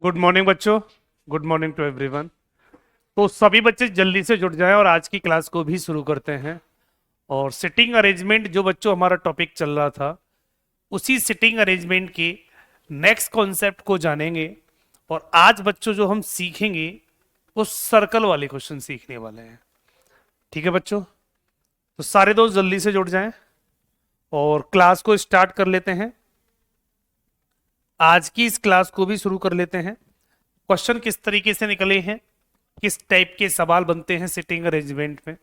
Good morning बच्चों। Good morning to everyone. तो सभी बच्चे जल्दी से जुट जाएं और आज की क्लास को भी शुरू करते हैं। और सिटिंग अरेंजमेंट जो बच्चों हमारा टॉपिक चल रहा था, उसी सिटिंग अरेंजमेंट के नेक्स्ट कॉन्सेप्ट को जानेंगे। और आज बच्चों जो हम सीखेंगे वो सर्कल वाले क्वेश्चन सीखने वाले हैं। ठीक है बच्चों, तो सारे दोस्त जल्दी से जुट जाएं और क्लास को स्टार्ट कर लेते हैं। आज की इस क्लास को भी शुरू कर लेते हैं। क्वेश्चन किस तरीके से निकले हैं, किस टाइप के सवाल बनते हैं सिटिंग अरेंजमेंट में,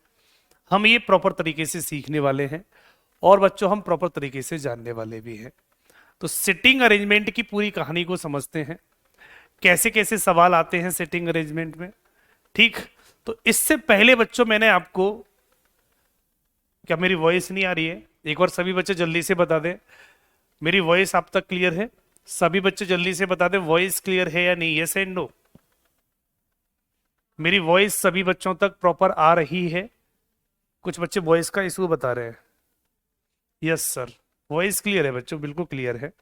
हम ये प्रॉपर तरीके से सीखने वाले हैं और बच्चों हम प्रॉपर तरीके से जानने वाले भी हैं। तो सिटिंग अरेंजमेंट की पूरी कहानी को समझते हैं, कैसे कैसे सवाल आते हैं सिटिंग अरेंजमेंट में। ठीक, तो इससे पहले बच्चों मैंने आपको, क्या मेरी वॉइस नहीं आ रही है? एक बार सभी बच्चे जल्दी से बता दें, मेरी वॉइस आप तक क्लियर है? सभी बच्चे जल्दी से बता दें वॉइस क्लियर है या नहीं, यस एंड नो। मेरी वॉइस सभी बच्चों तक प्रॉपर आ रही है? कुछ बच्चे वॉइस का इशू बता रहे हैं। यस सर, वॉइस क्लियर है बच्चों, बिल्कुल क्लियर है।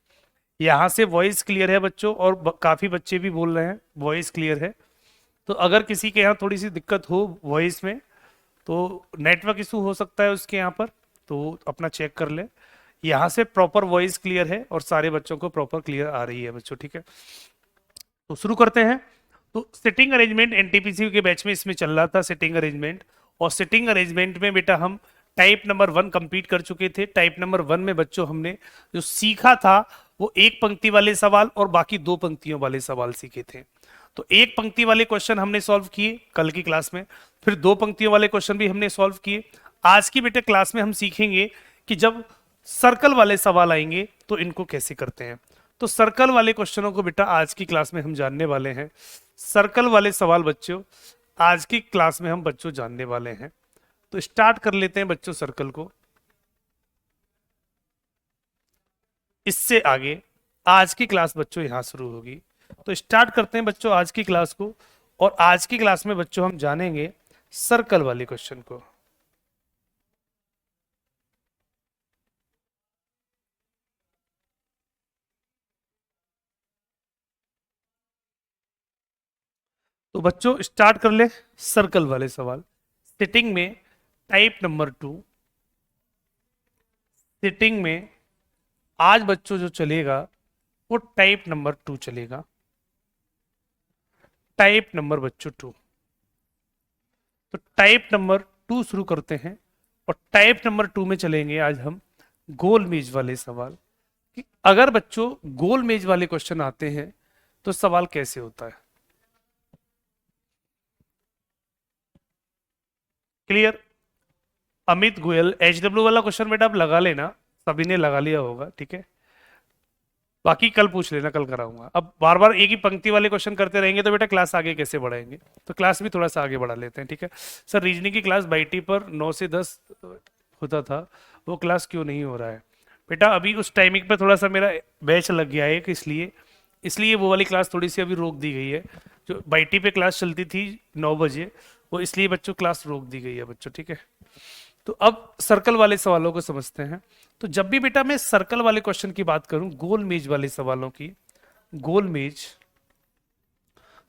यहाँ से वॉइस क्लियर है बच्चों, और काफी बच्चे भी बोल रहे हैं वॉइस क्लियर है। तो अगर किसी के यहाँ थोड़ी सी दिक्कत हो वॉइस में, तो नेटवर्क इशू हो सकता है उसके यहाँ पर, तो अपना चेक कर ले। यहाँ से प्रॉपर वॉइस क्लियर है और सारे बच्चों को प्रॉपर क्लियर आ रही है बच्चों। ठीक है, तो शुरू करते हैं। तो सिटिंग अरेंजमेंट एनटीपीसी के बैच में इसमें चल रहा था सिटिंग अरेंजमेंट। और सिटिंग अरेंजमेंट में बेटा हम टाइप नंबर 1 कंप्लीट कर चुके थे। टाइप नंबर 1 में बच्चों हमने जो सीखा था वो एक पंक्ति वाले सवाल और बाकी दो पंक्तियों वाले सवाल सीखे थे। तो एक पंक्ति वाले क्वेश्चन हमने सॉल्व किए कल की क्लास में, फिर दो पंक्तियों वाले क्वेश्चन भी हमने सॉल्व किए। आज की बेटे क्लास में हम सीखेंगे कि जब सर्कल वाले सवाल आएंगे तो इनको कैसे करते हैं। तो सर्कल वाले क्वेश्चनों को बेटा आज की क्लास में हम जानने वाले हैं। सर्कल वाले सवाल बच्चों आज की क्लास में हम बच्चों जानने वाले हैं। तो स्टार्ट कर लेते हैं बच्चों सर्कल को। इससे आगे आज की क्लास बच्चों यहां शुरू होगी। तो स्टार्ट करते हैं बच्चों आज की क्लास को। और आज की क्लास में बच्चों हम जानेंगे सर्कल वाले क्वेश्चन को। तो बच्चों स्टार्ट कर ले सर्कल वाले सवाल। सिटिंग में टाइप नंबर 2, सिटिंग में आज बच्चों जो चलेगा वो टाइप नंबर 2 चलेगा। टाइप नंबर बच्चों 2। तो टाइप नंबर 2 शुरू करते हैं। और टाइप नंबर 2 में चलेंगे आज हम गोल मेज वाले सवाल। कि अगर बच्चों गोल मेज वाले क्वेश्चन आते हैं तो सवाल कैसे होता है। क्लियर? अमित गोयल, एचडब्ल्यू वाला क्वेश्चन बेटा आप लगा लेना, सभी ने लगा लिया होगा। ठीक है, बाकी कल पूछ लेना, कल कराऊंगा। अब बार बार एक ही पंक्ति वाले क्वेश्चन करते रहेंगे तो बेटा क्लास आगे कैसे बढ़ाएंगे। तो क्लास भी थोड़ा सा आगे बढ़ा लेते हैं। ठीक है सर, रीजनिंग की क्लास बाईटी पर 9 से 10 होता था, वो क्लास क्यों नहीं हो रहा है बेटा? अभी उस टाइमिंग पर थोड़ा सा मेरा बैच लग गया है, कि इसलिए इसलिए वो वाली क्लास थोड़ी सी अभी रोक दी गई है। जो बाईटी पे क्लास चलती थी 9 बजे, वो इसलिए बच्चों क्लास रोक दी गई है बच्चों। ठीक है, तो अब सर्कल वाले सवालों को समझते हैं। तो जब भी बेटा मैं सर्कल वाले क्वेश्चन की बात करूं, गोल मेज वाले सवालों की, गोल मेज,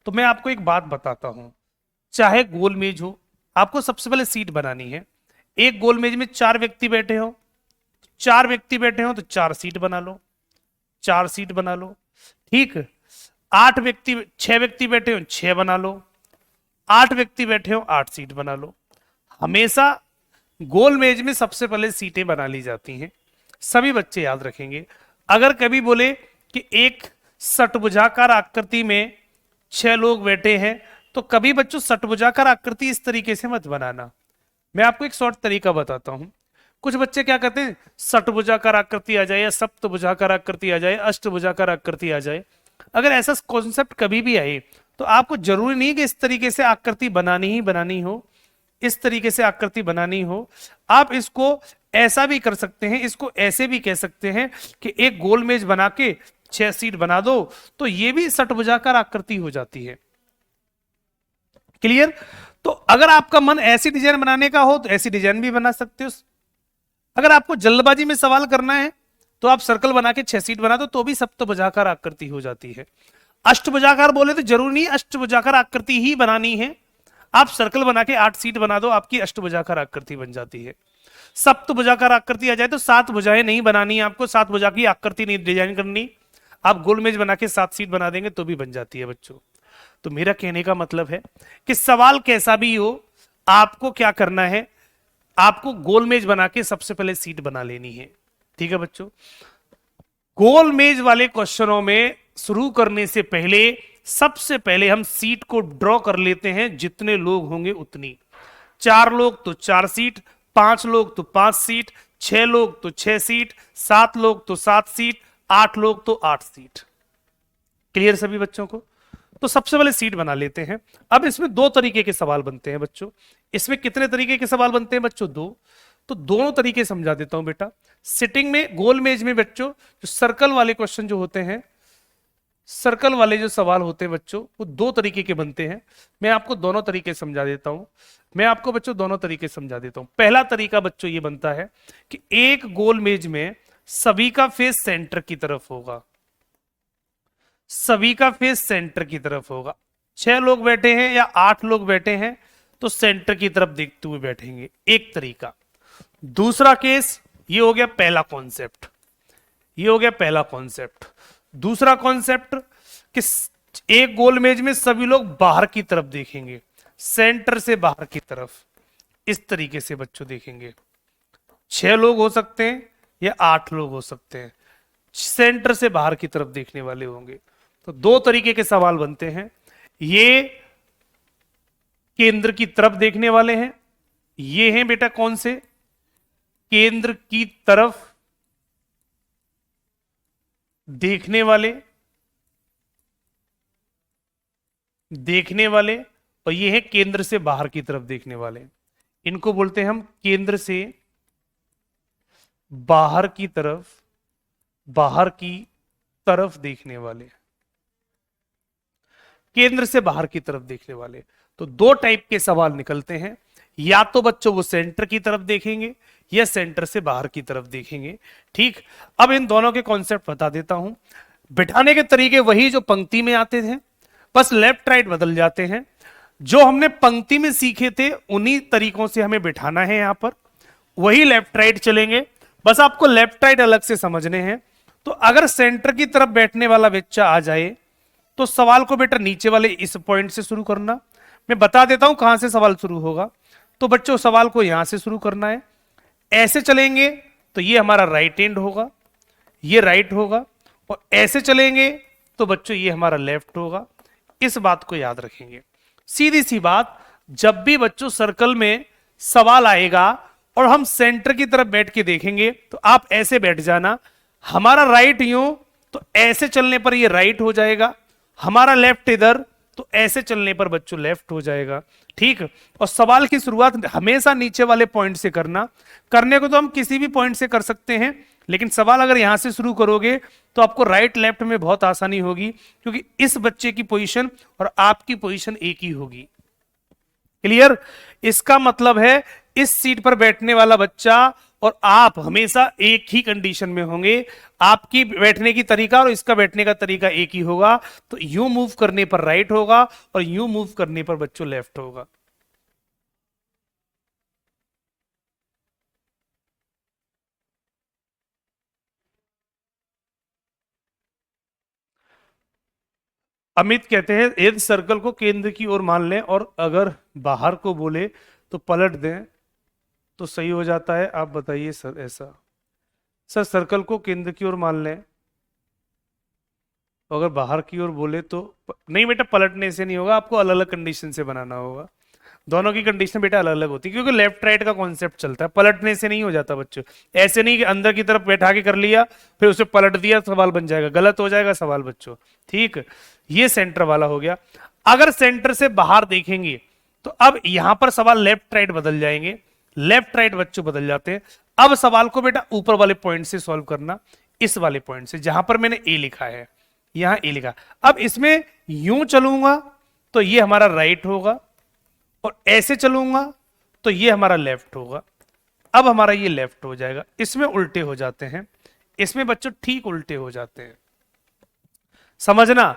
तो मैं आपको एक बात बताता हूं। चाहे गोल मेज हो, आपको सबसे पहले सीट बनानी है। एक गोल मेज में 4 व्यक्ति बैठे हो, 4 व्यक्ति बैठे हो तो 4 सीट बना लो, 4 सीट बना लो। ठीक, 8 व्यक्ति, 6 व्यक्ति बैठे हो 6 बना लो, 8 व्यक्ति बैठे हो 8 सीट बना लो। हमेशा गोल मेज में सबसे पहले सीटें बना ली जाती हैं, सभी बच्चे याद रखेंगे। अगर कभी बोले कि एक षटभुजाकार आकृति में 6 लोग बैठे हैं, तो कभी बच्चों षटभुजाकार आकृति इस तरीके से मत बनाना। मैं आपको एक शॉर्ट तरीका बताता हूं। कुछ बच्चे क्या करते हैं, षटभुजाकार आकृति आ जाए या सप्तभुजाकार आकृति आ जाए, अष्टभुजाकार आकृति आ जाए। अगर ऐसा कॉन्सेप्ट कभी भी आए तो आपको जरूरी नहीं कि इस तरीके से आकृति बनानी ही बनानी हो, इस तरीके से आकृति बनानी हो। आप इसको ऐसा भी कर सकते हैं, इसको ऐसे भी कह सकते हैं कि एक गोल मेज बना के 6 सीट बना दो, तो ये भी षटभुजाकार आकृति हो जाती है। क्लियर? तो अगर आपका मन ऐसी डिजाइन बनाने का हो तो ऐसी डिजाइन भी बना सकते हो। अगर आपको जल्दबाजी में सवाल करना है तो आप सर्कल बना के 6 सीट बना दो, तो भी सप्तभुजाकार आकृति हो जाती है। अष्टभुजाकार बोले तो जरूरी नहीं अष्टभुजाकार आकृति ही बनानी है, आप सर्कल बना के 8 सीट बना दो, आपकी अष्टभुजाकार आकृति बन जाती है। सप्तभुजाकार आकृति आ जाए तो 7 भुजाएं नहीं बनानी है आपको, 7 भुजा की आकृति नहीं डिजाइन करनी, आप गोल मेज बना के 7 सीट बना देंगे तो भी बन जाती है बच्चों। तो मेरा कहने का मतलब है कि सवाल कैसा भी हो, आपको क्या करना है, आपको गोल मेज बना के सबसे पहले सीट बना लेनी है। ठीक है बच्चों, गोल मेज वाले क्वेश्चनों में शुरू करने से पहले सबसे पहले हम सीट को ड्रॉ कर लेते हैं, जितने लोग होंगे उतनी। 4 लोग तो 4 सीट, 5 लोग तो 5 सीट, 6 लोग तो 6 सीट, 7 लोग तो 7 सीट, 8 लोग तो 8 सीट। क्लियर सभी बच्चों को? तो सबसे पहले सीट बना लेते हैं। अब इसमें 2 तरीके के सवाल बनते हैं बच्चों। इसमें कितने तरीके के सवाल बनते हैं बच्चों? 2। तो दोनों तरीके समझा देता हूं बेटा। सिटिंग में गोल मेज में बच्चों जो सर्कल वाले क्वेश्चन जो होते हैं, सर्कल वाले जो सवाल होते हैं बच्चों, वो 2 तरीके के बनते हैं। मैं आपको दोनों तरीके समझा देता हूं। मैं आपको बच्चों दोनों तरीके समझा देता हूं। पहला तरीका बच्चों ये बनता है कि एक गोल मेज में सभी का फेस सेंटर की तरफ होगा, सभी का फेस सेंटर की तरफ होगा। 6 लोग बैठे हैं या 8 लोग बैठे हैं तो सेंटर की तरफ देखते हुए बैठेंगे, एक तरीका। दूसरा केस, ये हो गया पहला कॉन्सेप्ट, ये हो गया पहला कॉन्सेप्ट। दूसरा कॉन्सेप्ट कि एक गोल मेज में सभी लोग बाहर की तरफ देखेंगे, सेंटर से बाहर की तरफ, इस तरीके से बच्चों देखेंगे। 6 लोग हो सकते हैं या 8 लोग हो सकते हैं, सेंटर से बाहर की तरफ देखने वाले होंगे। तो 2 तरीके के सवाल बनते हैं। ये केंद्र की तरफ देखने वाले हैं, ये हैं बेटा कौन से? केंद्र की तरफ देखने वाले, देखने वाले, और ये है केंद्र से बाहर की तरफ देखने वाले। इनको बोलते हैं हम केंद्र से बाहर की तरफ, बाहर की तरफ देखने वाले, केंद्र से बाहर की तरफ देखने वाले। तो 2 टाइप के सवाल निकलते हैं, या तो बच्चों वो सेंटर की तरफ देखेंगे या सेंटर से बाहर की तरफ देखेंगे। ठीक, अब इन दोनों के कॉन्सेप्ट बता देता हूं। बिठाने के तरीके वही जो पंक्ति में आते थे, बस लेफ्ट राइट बदल जाते हैं। जो हमने पंक्ति में सीखे थे उन्हीं तरीकों से हमें बिठाना है, यहां पर वही लेफ्ट राइट चलेंगे, बस आपको लेफ्ट राइट अलग से समझने हैं। तो अगर सेंटर की तरफ बैठने वाला बच्चा आ जाए तो सवाल को बेटा नीचे वाले इस पॉइंट से शुरू करना। मैं बता देता हूं कहां से सवाल शुरू होगा। तो बच्चों सवाल को यहां से शुरू करना है, ऐसे चलेंगे तो ये हमारा राइट एंड होगा, ये राइट होगा, और ऐसे चलेंगे तो बच्चों ये हमारा लेफ्ट होगा। इस बात को याद रखेंगे। सीधी सी बात, जब भी बच्चों सर्कल में सवाल आएगा और हम सेंटर की तरफ बैठ के देखेंगे तो आप ऐसे बैठ जाना, हमारा राइट यूं तो ऐसे चलने पर ये राइट हो जाएगा, हमारा लेफ्ट इधर तो ऐसे चलने पर बच्चों लेफ्ट हो जाएगा। ठीक, और सवाल की शुरुआत हमेशा नीचे वाले पॉइंट से करना। करने को तो हम किसी भी पॉइंट से कर सकते हैं, लेकिन सवाल अगर यहां से शुरू करोगे तो आपको राइट लेफ्ट में बहुत आसानी होगी, क्योंकि इस बच्चे की पोजीशन और आपकी पोजीशन एक ही होगी। क्लियर? इसका मतलब है इस सीट पर बैठने वाला बच्चा और आप हमेशा एक ही कंडीशन में होंगे, आपकी बैठने की तरीका और इसका बैठने का तरीका एक ही होगा। तो यूं मूव करने पर राइट होगा और यूं मूव करने पर बच्चों लेफ्ट होगा। अमित कहते हैं यदि सर्कल को केंद्र की ओर मान लें और अगर बाहर को बोले तो पलट दें तो सही हो जाता है, आप बताइए सर। ऐसा सर सर्कल को केंद्र की ओर मान लें, अगर बाहर की ओर बोले तो नहीं बेटा, पलटने से नहीं होगा, आपको अलग अलग कंडीशन से बनाना होगा। दोनों की कंडीशन बेटा अलग अलग होती है, क्योंकि लेफ्ट राइट का कॉन्सेप्ट चलता है, पलटने से नहीं हो जाता बच्चों। ऐसे नहीं कि अंदर की तरफ बैठा के कर लिया फिर उसे पलट दिया सवाल बन जाएगा, गलत हो जाएगा सवाल बच्चों। ठीक, ये सेंटर वाला हो गया। अगर सेंटर से बाहर देखेंगे तो अब यहां पर सवाल लेफ्ट राइट बदल जाएंगे, लेफ्ट राइट बच्चों बदल जाते हैं। अब सवाल को बेटा ऊपर वाले पॉइंट से सॉल्व करना, इस वाले पॉइंट से जहां पर मैंने ए लिखा है, यहां ए लिखा। अब इसमें यूं चलूंगा तो ये हमारा राइट होगा, और ऐसे चलूंगा तो ये हमारा लेफ्ट होगा। अब हमारा ये लेफ्ट हो जाएगा। इसमें उल्टे हो जाते हैं, इसमें बच्चों ठीक उल्टे हो जाते हैं। समझना,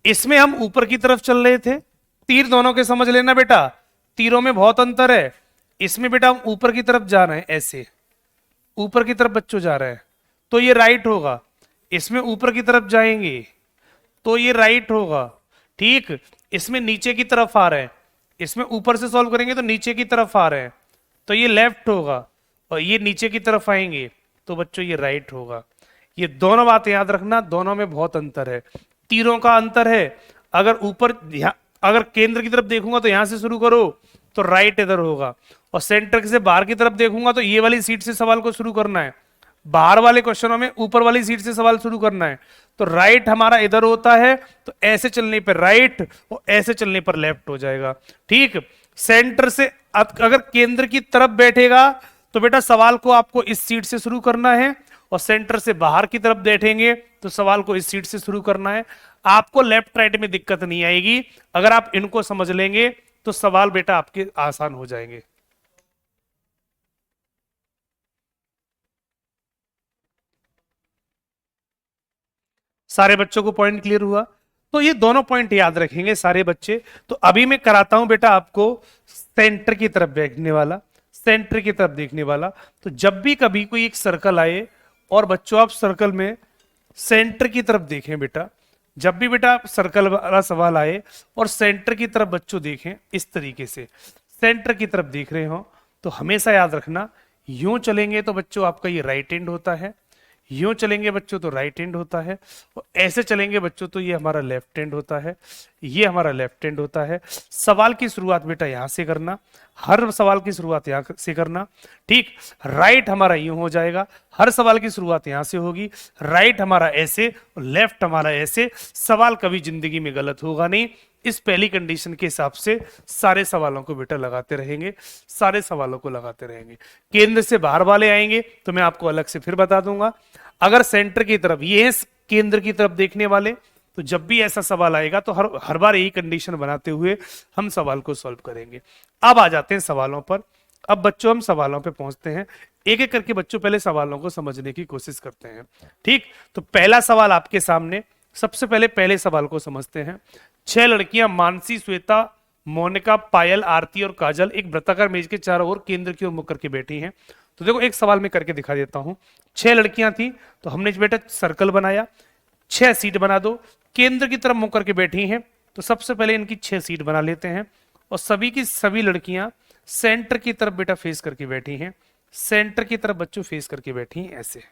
इसमें हम ऊपर की तरफ चल रहे थे, तीर दोनों के समझ लेना बेटा, तीरों में बहुत अंतर है। इसमें बेटा हम ऊपर की तरफ जा रहे हैं, ऐसे ऊपर की तरफ बच्चों जा रहे हैं, तो ये राइट होगा। इसमें ऊपर की तरफ जाएंगे तो ये राइट होगा, ठीक। इसमें नीचे की तरफ आ रहे हैं, इसमें ऊपर से सॉल्व करेंगे तो नीचे की तरफ आ रहे हैं, तो ये लेफ्ट होगा। और ये नीचे की तरफ आएंगे तो बच्चों ये राइट होगा। ये दोनों बात याद रखना, दोनों में बहुत अंतर है, तीरों का अंतर है। अगर ऊपर अगर केंद्र की तरफ देखूंगा तो यहां से शुरू करो तो राइट इधर होगा, और सेंटर से बाहर की तरफ देखूंगा तो ये वाली सीट से सवाल को शुरू करना है। बाहर वाले क्वेश्चनों में ऊपर वाली सीट से सवाल शुरू करना है, तो राइट हमारा इधर होता है, तो ऐसे चलने पर राइट और ऐसे चलने पर लेफ्ट हो जाएगा, ठीक। सेंटर से अगर केंद्र की तरफ बैठेगा तो बेटा सवाल को आपको इस सीट से शुरू करना है, और सेंटर से बाहर की तरफ बैठेंगे तो सवाल को इस सीट से शुरू करना है। आपको लेफ्ट राइट में दिक्कत नहीं आएगी, अगर आप इनको समझ लेंगे तो सवाल बेटा आपके आसान हो जाएंगे। सारे बच्चों को पॉइंट क्लियर हुआ? तो ये दोनों पॉइंट याद रखेंगे सारे बच्चे। तो अभी मैं कराता हूं बेटा आपको सेंटर की तरफ देखने वाला, सेंटर की तरफ देखने वाला। तो जब भी कभी कोई एक सर्कल आए और बच्चों आप सर्कल में सेंटर की तरफ देखें बेटा, जब भी बेटा सर्कल वाला सवाल आए और सेंटर की तरफ बच्चों देखें, इस तरीके से सेंटर की तरफ देख रहे हो, तो हमेशा याद रखना यूं चलेंगे तो बच्चों आपका ये राइट हैंड होता है, यूं चलेंगे बच्चों तो राइट हैंड होता है, और ऐसे चलेंगे बच्चों तो ये हमारा लेफ्ट हैंड होता है, ये हमारा लेफ्ट हैंड होता है। सवाल की शुरुआत बेटा यहां से करना, हर सवाल की शुरुआत यहां से करना, ठीक। राइट हमारा यूं हो जाएगा, हर सवाल की शुरुआत यहां से होगी, राइट हमारा ऐसे और लेफ्ट हमारा ऐसे। सवाल कभी जिंदगी में गलत होगा नहीं। इस पहली कंडीशन के हिसाब से सारे सवालों को बेटा लगाते रहेंगे, सारे सवालों को लगाते रहेंगे। केंद्र से बाहर वाले आएंगे तो मैं आपको अलग से फिर बता दूंगा। अगर सेंटर की तरफ, ये केंद्र की तरफ देखने वाले, तो जब भी ऐसा सवाल आएगा तो हर बार यही कंडीशन बनाते हुए हम सवाल को सॉल्व करेंगे। अब आ जाते हैं सवालों पर। अब बच्चों हम सवालों पे पहुंचते हैं, एक एक करके बच्चों पहले सवालों को समझने की कोशिश करते हैं, ठीक। तो पहला सवाल आपके सामने, सबसे पहले पहले सवाल को समझते हैं। 6 लड़कियां मानसी, श्वेता, मोनिका, पायल, आरती और काजल एक वृत्ताकार मेज के चारों ओर केंद्र की ओर मुख करके बैठी हैं। तो देखो एक सवाल में करके दिखा देता हूं। 6 लड़कियां थी तो हमने बेटा सर्कल बनाया, 6 सीट बना दो, केंद्र की तरफ मुख करके बैठी हैं, तो सबसे पहले इनकी 6 सीट बना लेते हैं, और सभी की सभी लड़कियां सेंटर की तरफ बेटा फेस करके बैठी हैं, सेंटर की तरफ बच्चों फेस करके बैठी हैं, ऐसे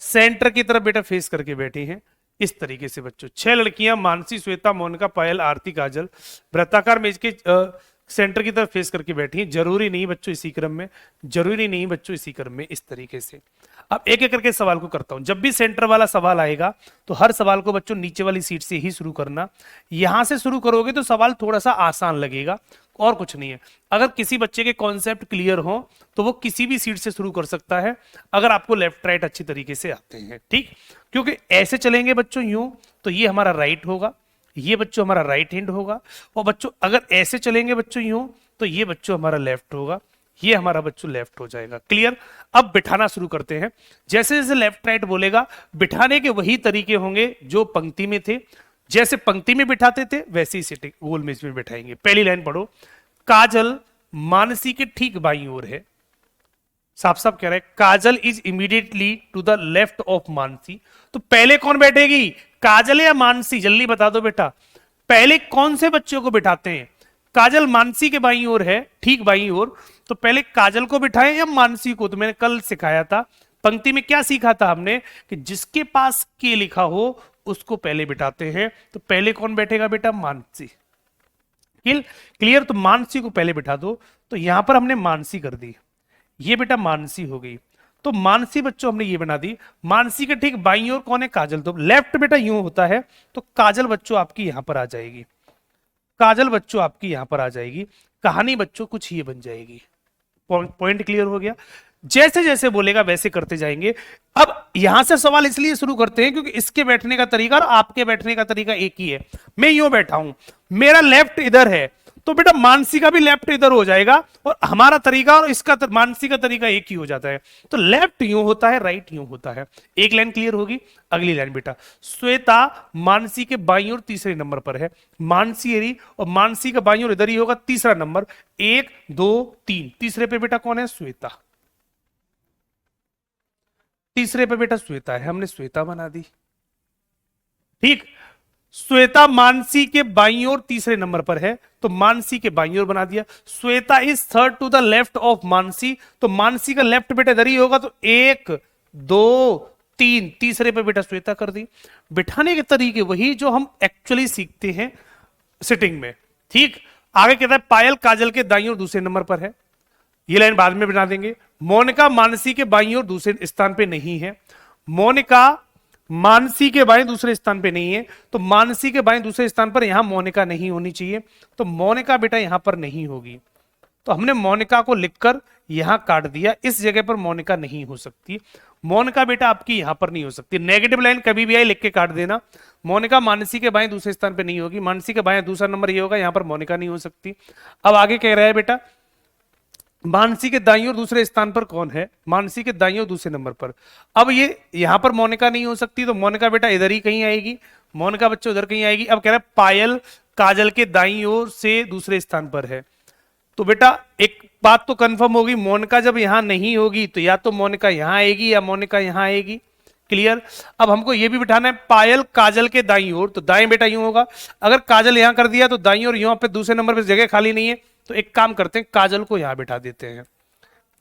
सेंटर की तरफ बेटा फेस करके बैठी हैं इस तरीके से बच्चों। 6 लड़कियां मानसी, श्वेता, मोनिका, पायल, आरती, काजल वृत्ताकार मेज के सेंटर की तरफ फेस करके बैठी हैं। जरूरी नहीं बच्चों इसी क्रम में, जरूरी नहीं बच्चों इसी क्रम में, इस तरीके से। अब एक एक करके सवाल को करता हूं। जब भी सेंटर वाला सवाल आएगा तो हर सवाल को बच्चों नीचे वाली सीट से ही शुरू करना। यहां से शुरू करोगे तो सवाल थोड़ा सा आसान लगेगा, और कुछ नहीं है। अगर किसी बच्चे के कॉन्सेप्ट क्लियर हो तो वो किसी भी सीट से शुरू कर सकता है, अगर आपको लेफ्ट राइट अच्छी तरीके से आते हैं, ठीक। क्योंकि ऐसे चलेंगे बच्चों यूं तो ये हमारा राइट होगा, ये बच्चों हमारा राइट हैंड होगा, और बच्चों अगर ऐसे चलेंगे बच्चों यूं तो ये बच्चों हमारा लेफ्ट होगा, ये हमारा बच्चों लेफ्ट हो जाएगा। क्लियर? अब बिठाना शुरू करते हैं। जैसे जैसे लेफ्ट राइट बोलेगा, बिठाने के वही तरीके होंगे जो पंक्ति में थे। जैसे पंक्ति में बिठाते थे वैसे ही सिटिंग गोल मेज में बिठाएंगे। पहली लाइन पढ़ो। काजल मानसी के ठीक बाईं ओर है। साफ साफ कह रहा है Kajal is immediately to the left of Mansi. तो पहले कौन बैठेगी, काजल या मानसी? जल्दी बता दो बेटा, पहले कौन से बच्चों को बिठाते हैं? काजल मानसी के बाईं ओर है, ठीक बाईं ओर, तो पहले काजल को बिठाएं या मानसी को? तो मैंने कल सिखाया था, पंक्ति में क्या सीखा था हमने, कि जिसके पास के लिखा हो उसको पहले बिठाते हैं। तो पहले कौन बैठेगा बेटा? मानसी। क्लियर? तो मानसी को पहले बिठा दो। तो यहां पर हमने मानसी कर दी, ये बेटा मानसी हो गई। तो मानसी बच्चों हमने ये बना दी। मानसी के ठीक बाईं ओर कौन है? काजल। तो लेफ्ट बेटा यूं होता है, तो काजल बच्चों आपकी यहां पर आ जाएगी, काजल बच्चों आपकी यहां पर आ जाएगी। कहानी बच्चों कुछ ये बन जाएगी। पॉइंट क्लियर हो गया? जैसे जैसे बोलेगा वैसे करते जाएंगे। अब यहां से सवाल इसलिए शुरू करते हैं क्योंकि इसके बैठने का तरीका और आपके बैठने का तरीका एक ही है। मैं यूं बैठा हूं, मेरा लेफ्ट इधर है, तो बेटा मानसी का भी लेफ्ट इधर हो जाएगा, और हमारा तरीका और इसका मानसी का तरीका एक ही हो जाता है। तो लेफ्ट यूं होता है, राइट यूं होता है। एक लाइन क्लियर होगी। अगली लाइन बेटा, श्वेता मानसी के बाईं ओर तीसरे नंबर पर है। मानसी एरी और मानसी का बाईं ओर इधर ही होगा तीसरा नंबर, 1 2 3। तीसरे पे बेटा कौन है? श्वेता। तीसरे पे बेटा श्वेता है, हमने श्वेता बना दी। ठीक, श्वेता मानसी के बाईं ओर तीसरे नंबर पर है, तो मानसी के बाईं ओर बना दिया। Shweta is third to the left of Mansi, तो मानसी का लेफ्ट बेटा इधर ही होगा, तो 1 2 3। तीसरे पे बेटा श्वेता कर दी। बिठाने के तरीके वही जो हम एक्चुअली सीखते हैं सिटिंग में। ठीक, आगे कहता है पायल काजल के दाईं ओर दूसरे नंबर पर है, ये लाइन बाद में बना देंगे। मोनिका मानसी के बाईं ओर दूसरे स्थान पे नहीं है। मोनिका मानसी के बाएं दूसरे स्थान पे नहीं है, तो मानसी के बाएं दूसरे स्थान पर यहां मोनिका नहीं होनी चाहिए, तो मोनिका बेटा यहां पर नहीं होगी। तो हमने मोनिका को लिखकर यहां काट दिया, इस जगह पर मोनिका नहीं हो सकती। मोनिका बेटा आपकी यहां पर नहीं हो सकती। नेगेटिव लाइन कभी भी आई लिख के काट देना। मोनिका मानसी के बाएं दूसरे स्थान पे नहीं होगी, मानसी के बाएं दूसरा नंबर ये होगा, यहां पर मोनिका नहीं हो सकती। अब आगे कह रहा है बेटा मानसी के दाईं ओर दूसरे स्थान पर कौन है? मानसी के दाईं ओर दूसरे नंबर पर। अब ये यहां पर मोनिका नहीं हो सकती, तो मोनिका बेटा इधर ही कहीं आएगी। मोनिका बच्चों इधर कहीं आएगी। अब कह रहा है पायल काजल के दाईं ओर से दूसरे स्थान पर है, तो बेटा एक बात तो कंफर्म होगी, मोनिका जब यहां नहीं होगी तो या तो मोनिका यहां आएगी या मोनिका यहां आएगी। क्लियर। अब हमको यह भी बिठाना है पायल काजल के दाईं ओर, तो दाएं बेटा यूं होगा। अगर काजल यहां कर दिया तो दाईं ओर यहां पे दूसरे नंबर पे जगह खाली नहीं है, तो एक काम करते हैं काजल को यहां बिठा देते हैं।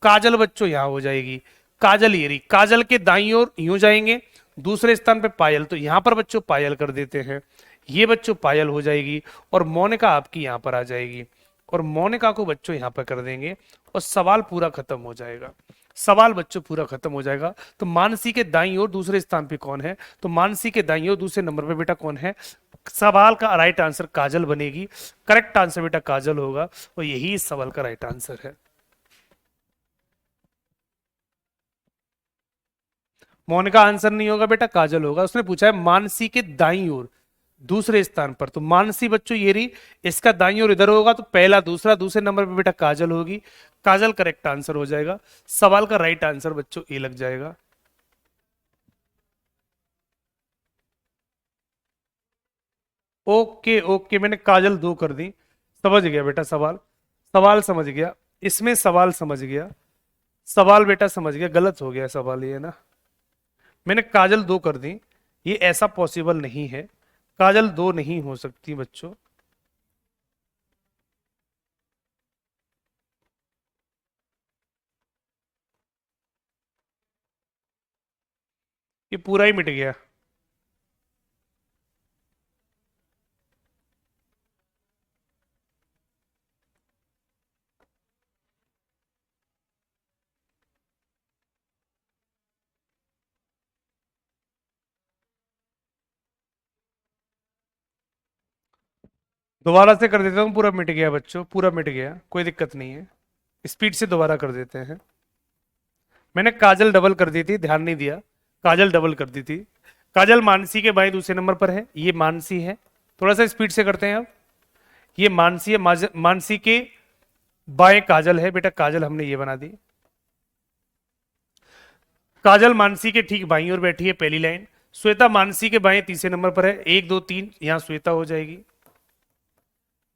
काजल बच्चों यहां हो जाएगी। काजल ये रही, काजल के दाईं ओर यूं जाएंगे, दूसरे स्थान पे पायल, तो यहां पर बच्चों पायल कर देते हैं। ये बच्चों पायल हो जाएगी, और मोनिका आपकी यहां पर आ जाएगी, और मोनिका को बच्चों यहां पर कर देंगे, और सवाल पूरा खत्म हो जाएगा। सवाल बच्चों पूरा खत्म हो जाएगा। तो मानसी के दाईं ओर दूसरे स्थान पे कौन है? तो मानसी के दाईं ओर दूसरे नंबर पे बेटा कौन है? सवाल का राइट आंसर काजल बनेगी। करेक्ट आंसर बेटा काजल होगा, और यही इस सवाल का राइट आंसर है। मोनिका आंसर नहीं होगा बेटा, काजल होगा। उसने पूछा है मानसी के दाईं ओर दूसरे स्थान पर, तो मानसी बच्चों ये रही, इसका दाईं ओर इधर होगा, तो पहला दूसरा दूसरे नंबर पे बेटा काजल होगी। काजल करेक्ट आंसर हो जाएगा। सवाल का राइट आंसर बच्चों ए लग जाएगा। ओके ओके, मैंने काजल 2 कर दी। समझ गया बेटा सवाल, सवाल समझ गया, इसमें सवाल समझ गया, सवाल बेटा समझ गया। गलत हो गया सवाल ये ना, मैंने काजल 2 कर दी, ये ऐसा पॉसिबल नहीं है, काजल 2 नहीं हो सकती बच्चों। ये पूरा ही मिट गया। दोबारा से कर देता हूँ, पूरा मिट गया बच्चों, पूरा मिट गया, कोई दिक्कत नहीं है। स्पीड से दोबारा कर देते हैं। मैंने काजल डबल कर दी थी, ध्यान नहीं दिया, काजल डबल कर दी थी। काजल मानसी के बाएं दूसरे नंबर पर है, ये मानसी है। थोड़ा सा स्पीड से करते हैं अब। ये मानसी है, मानसी के बाएं काजल है बेटा, काजल हमने ये बना दी। काजल मानसी के ठीक बाईं ओर बैठी है, पहली लाइन। श्वेता मानसी के बाएं तीसरे नंबर पर है, 1 2 3, यहां श्वेता हो जाएगी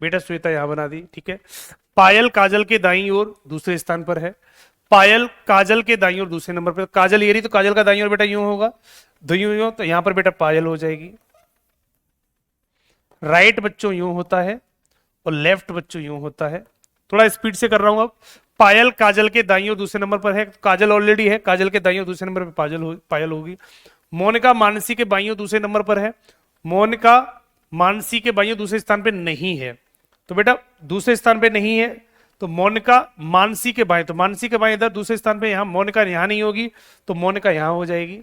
बेटा, श्वेता यहां बना दी। ठीक है। पायल काजल के दाईं ओर दूसरे स्थान पर है, पायल काजल के दाईं ओर दूसरे नंबर पर। काजल ये रही, तो काजल का दाईं ओर बेटा यूं होगा, यूं, तो यहां पर बेटा पायल हो जाएगी। राइट बच्चों यूं होता है, और लेफ्ट बच्चों यूं होता है। थोड़ा स्पीड से कर रहा हूं अब। पायल काजल के दाईं ओर दूसरे नंबर पर है, काजल ऑलरेडी है, काजल के दाईं ओर दूसरे नंबर पर पायल होगी। मोनिका मानसी के बाईं ओर दूसरे नंबर पर है, मोनिका मानसी के बाईं ओर दूसरे स्थान पे नहीं है, तो बेटा दूसरे स्थान पे नहीं है, तो मोनिका मानसी के बाएं, तो मानसी के बाएं इधर दूसरे स्थान पे, यहां मोनिका यहां नहीं होगी, तो मोनिका यहां हो जाएगी,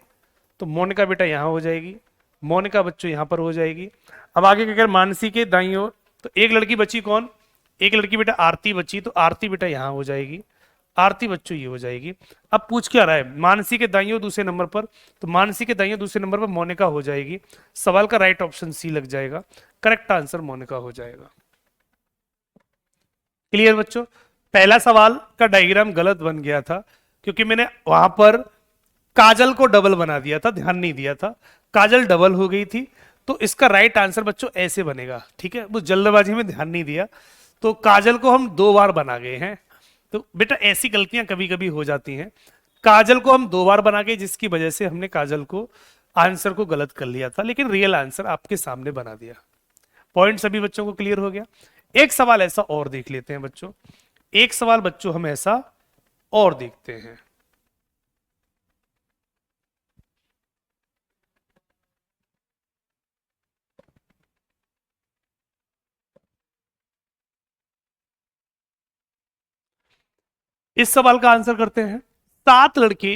तो मोनिका बेटा यहां हो जाएगी, मोनिका बच्चों यहां पर हो जाएगी। अब आगे अगर मानसी के दाईं ओर, तो एक लड़की बची कौन? एक लड़की बेटा आरती बची, तो आरती बेटा यहां हो जाएगी, आरती बच्चों ये हो जाएगी। अब पूछ क्या रहा है? मानसी के दाईं ओर दूसरे नंबर पर, तो मानसी के दाईं ओर दूसरे नंबर पर मोनिका हो जाएगी। सवाल का राइट ऑप्शन सी लग जाएगा। करेक्ट आंसर मोनिका हो जाएगा। क्लियर बच्चों? पहला सवाल का डायग्राम गलत बन गया था क्योंकि मैंने वहां पर काजल को डबल बना दिया था, ध्यान नहीं दिया था, काजल डबल हो गई थी। तो इसका राइट आंसर बच्चों ऐसे बनेगा, ठीक है? वो जल्दबाजी में ध्यान नहीं दिया, तो काजल को हम 2 बार बना गए हैं। तो बेटा ऐसी गलतियां कभी कभी हो जाती हैं। काजल को हम 2 बार बना गए जिसकी वजह से हमने काजल को आंसर को गलत कर लिया था, लेकिन रियल आंसर आपके सामने बना दिया। पॉइंट सभी बच्चों को क्लियर हो गया? एक सवाल ऐसा और देख लेते हैं बच्चों, एक सवाल बच्चों हम ऐसा और देखते हैं। इस सवाल का आंसर करते हैं। 7 लड़के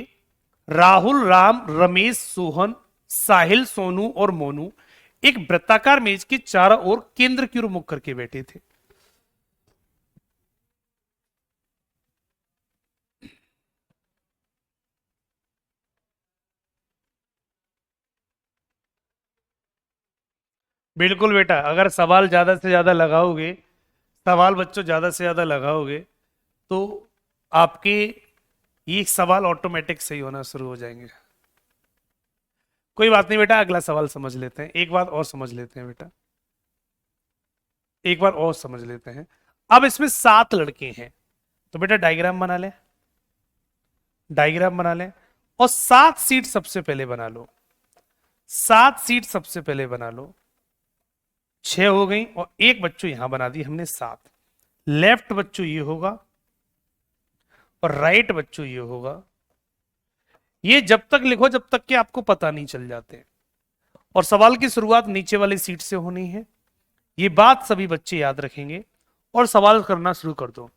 राहुल, राम, रमेश, सोहन, साहिल, सोनू और मोनू एक वृत्ताकार मेज के चारों ओर केंद्र की ओर मुख करके बैठे थे। बिल्कुल बेटा, अगर सवाल ज्यादा से ज्यादा लगाओगे, सवाल बच्चों ज्यादा से ज्यादा लगाओगे तो आपके ये सवाल ऑटोमेटिक सही होना शुरू हो जाएंगे। कोई बात नहीं बेटा, अगला सवाल समझ लेते हैं, एक बात और समझ लेते हैं बेटा, एक बार और समझ लेते हैं। अब इसमें 7 लड़के हैं, तो बेटा डायग्राम बना लें, डायग्राम बना लें, और 7 सीट सबसे पहले बना लो, 7 सीट सबसे पहले बना लो। 6 हो गई, और एक बच्चों यहां बना दी हमने 7। लेफ्ट बच्चों ये होगा और राइट बच्चों ये होगा। ये जब तक लिखो जब तक कि आपको पता नहीं चल जाते, और सवाल की शुरुआत नीचे वाली सीट से होनी है। ये बात सभी बच्चे याद रखेंगे और सवाल करना शुरू कर दो।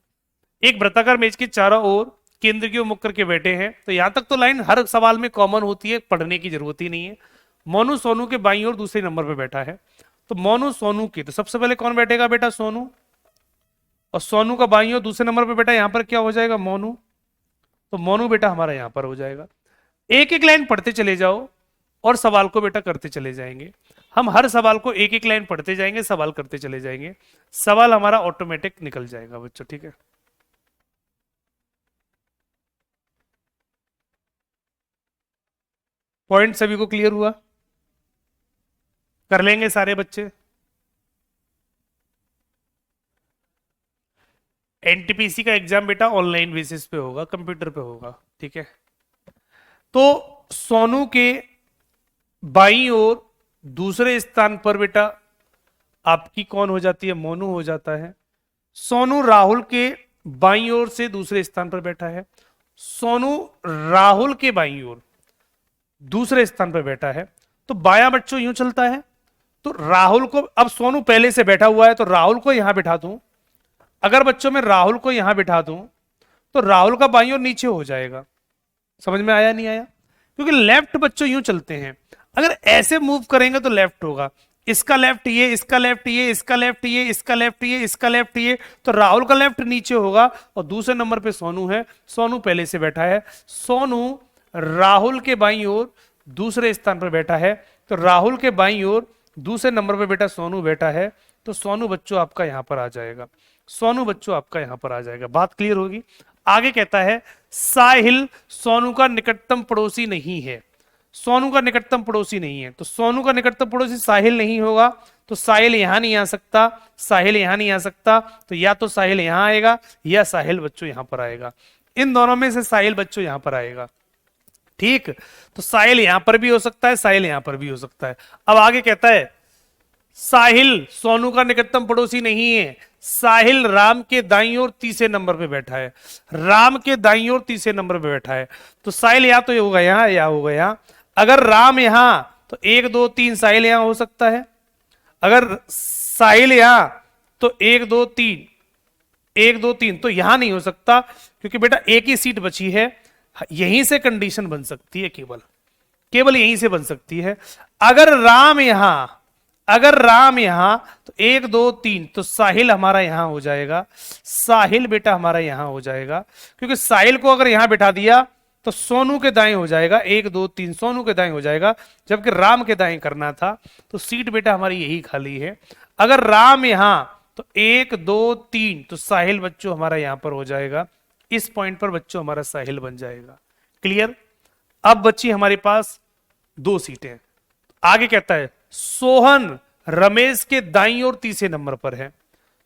एक वृत्ताकार मेज के चारों ओर केंद्र की ओर मुख करके बैठे हैं, तो यहां तक तो लाइन हर सवाल में कॉमन होती है, पढ़ने की जरूरत ही नहीं है। मोनू सोनू के बाईं ओर दूसरे नंबर पे बैठा है, तो मोनू सोनू के, तो सबसे पहले कौन बैठेगा बेटा? सोनू। और सोनू का बाईं ओर दूसरे नंबर पे बेटा यहां पर क्या हो जाएगा? मोनू। तो मोनू बेटा हमारा यहां पर हो जाएगा। एक एक लाइन पढ़ते चले जाओ और सवाल को बेटा करते चले जाएंगे। हम हर सवाल को एक एक लाइन पढ़ते जाएंगे, सवाल करते चले जाएंगे, सवाल हमारा ऑटोमेटिक निकल जाएगा बच्चों, ठीक है? पॉइंट सभी को क्लियर हुआ? कर लेंगे सारे बच्चे? एनटीपीसी का एग्जाम बेटा ऑनलाइन बेसिस पे होगा, कंप्यूटर पे होगा, ठीक है? तो सोनू के बाईं ओर दूसरे स्थान पर बेटा आपकी कौन हो जाती है? मोनू हो जाता है। सोनू राहुल के बाईं ओर से दूसरे स्थान पर बैठा है। सोनू राहुल के बाईं ओर दूसरे स्थान पर बैठा है। तो बायां बच्चों यूं चलता है, तो राहुल को, अब सोनू पहले से बैठा हुआ है तो राहुल को यहां बिठा दूं। अगर बच्चों में राहुल को यहां बिठा दूं तो राहुल का बाईं ओर नीचे हो जाएगा। समझ में आया नहीं आया? क्योंकि लेफ्ट बच्चों यूं चलते हैं, अगर ऐसे मूव करेंगे तो लेफ्ट होगा। इसका लेफ्ट ये, इसका लेफ्ट ये, इसका लेफ्ट ये, इसका लेफ्ट ये, इसका लेफ्ट ये, तो राहुल का लेफ्ट नीचे होगा। और दूसरे नंबर पे सोनू है, सोनू पहले से बैठा है। सोनू राहुल के बाईं ओर दूसरे स्थान पर बैठा है, तो राहुल के बाईं ओर दूसरे नंबर पे बेटा सोनू बैठा है, तो सोनू बच्चों आपका यहां पर आ जाएगा। सोनू बच्चों आपका यहां पर आ जाएगा। बात क्लियर होगी? आगे कहता है साहिल सोनू का निकटतम पड़ोसी नहीं है। सोनू का निकटतम पड़ोसी नहीं है, तो सोनू का निकटतम पड़ोसी साहिल नहीं होगा, तो साहिल यहां नहीं आ सकता, साहिल यहां नहीं आ सकता, तो या तो साहिल यहां आएगा या साहिल बच्चों यहां पर आएगा। इन दोनों में से साहिल बच्चों यहां पर आएगा, ठीक? तो साहिल यहां पर भी हो सकता है, साहिल यहां पर भी हो सकता है। अब आगे कहता है साहिल सोनू का निकटतम पड़ोसी नहीं है। साहिल राम के दाईं ओर तीसरे नंबर पे बैठा है, राम के दाईं ओर तीसरे नंबर पे बैठा है, तो साहिल या तो ये होगा यहां या होगा यहां। अगर राम यहां तो 1 2 3 साहिल यहां हो सकता है। अगर साहिल यहां तो 1 2 3, 1 2 3 तो यहां नहीं हो सकता, क्योंकि बेटा एक ही सीट बची है, यहीं से कंडीशन बन सकती है, केवल केवल यहीं से बन सकती है। अगर राम यहां, अगर राम यहां तो 1 2 3, तो साहिल हमारा यहां हो जाएगा, साहिल बेटा हमारा यहां हो जाएगा, क्योंकि साहिल को अगर यहां बिठा दिया तो सोनू के दाएं हो जाएगा, 1 2 3 सोनू के दाएं हो जाएगा, जबकि राम के दाएं करना था, तो सीट बेटा हमारी यही खाली है। अगर राम यहां तो 1 2 3, तो साहिल बच्चों हमारा यहां पर हो जाएगा, इस पॉइंट पर बच्चों हमारा साहिल बन जाएगा। क्लियर? अब बच्ची हमारे पास 2 सीटें। आगे कहता है सोहन रमेश के दाईं ओर तीसरे नंबर पर है।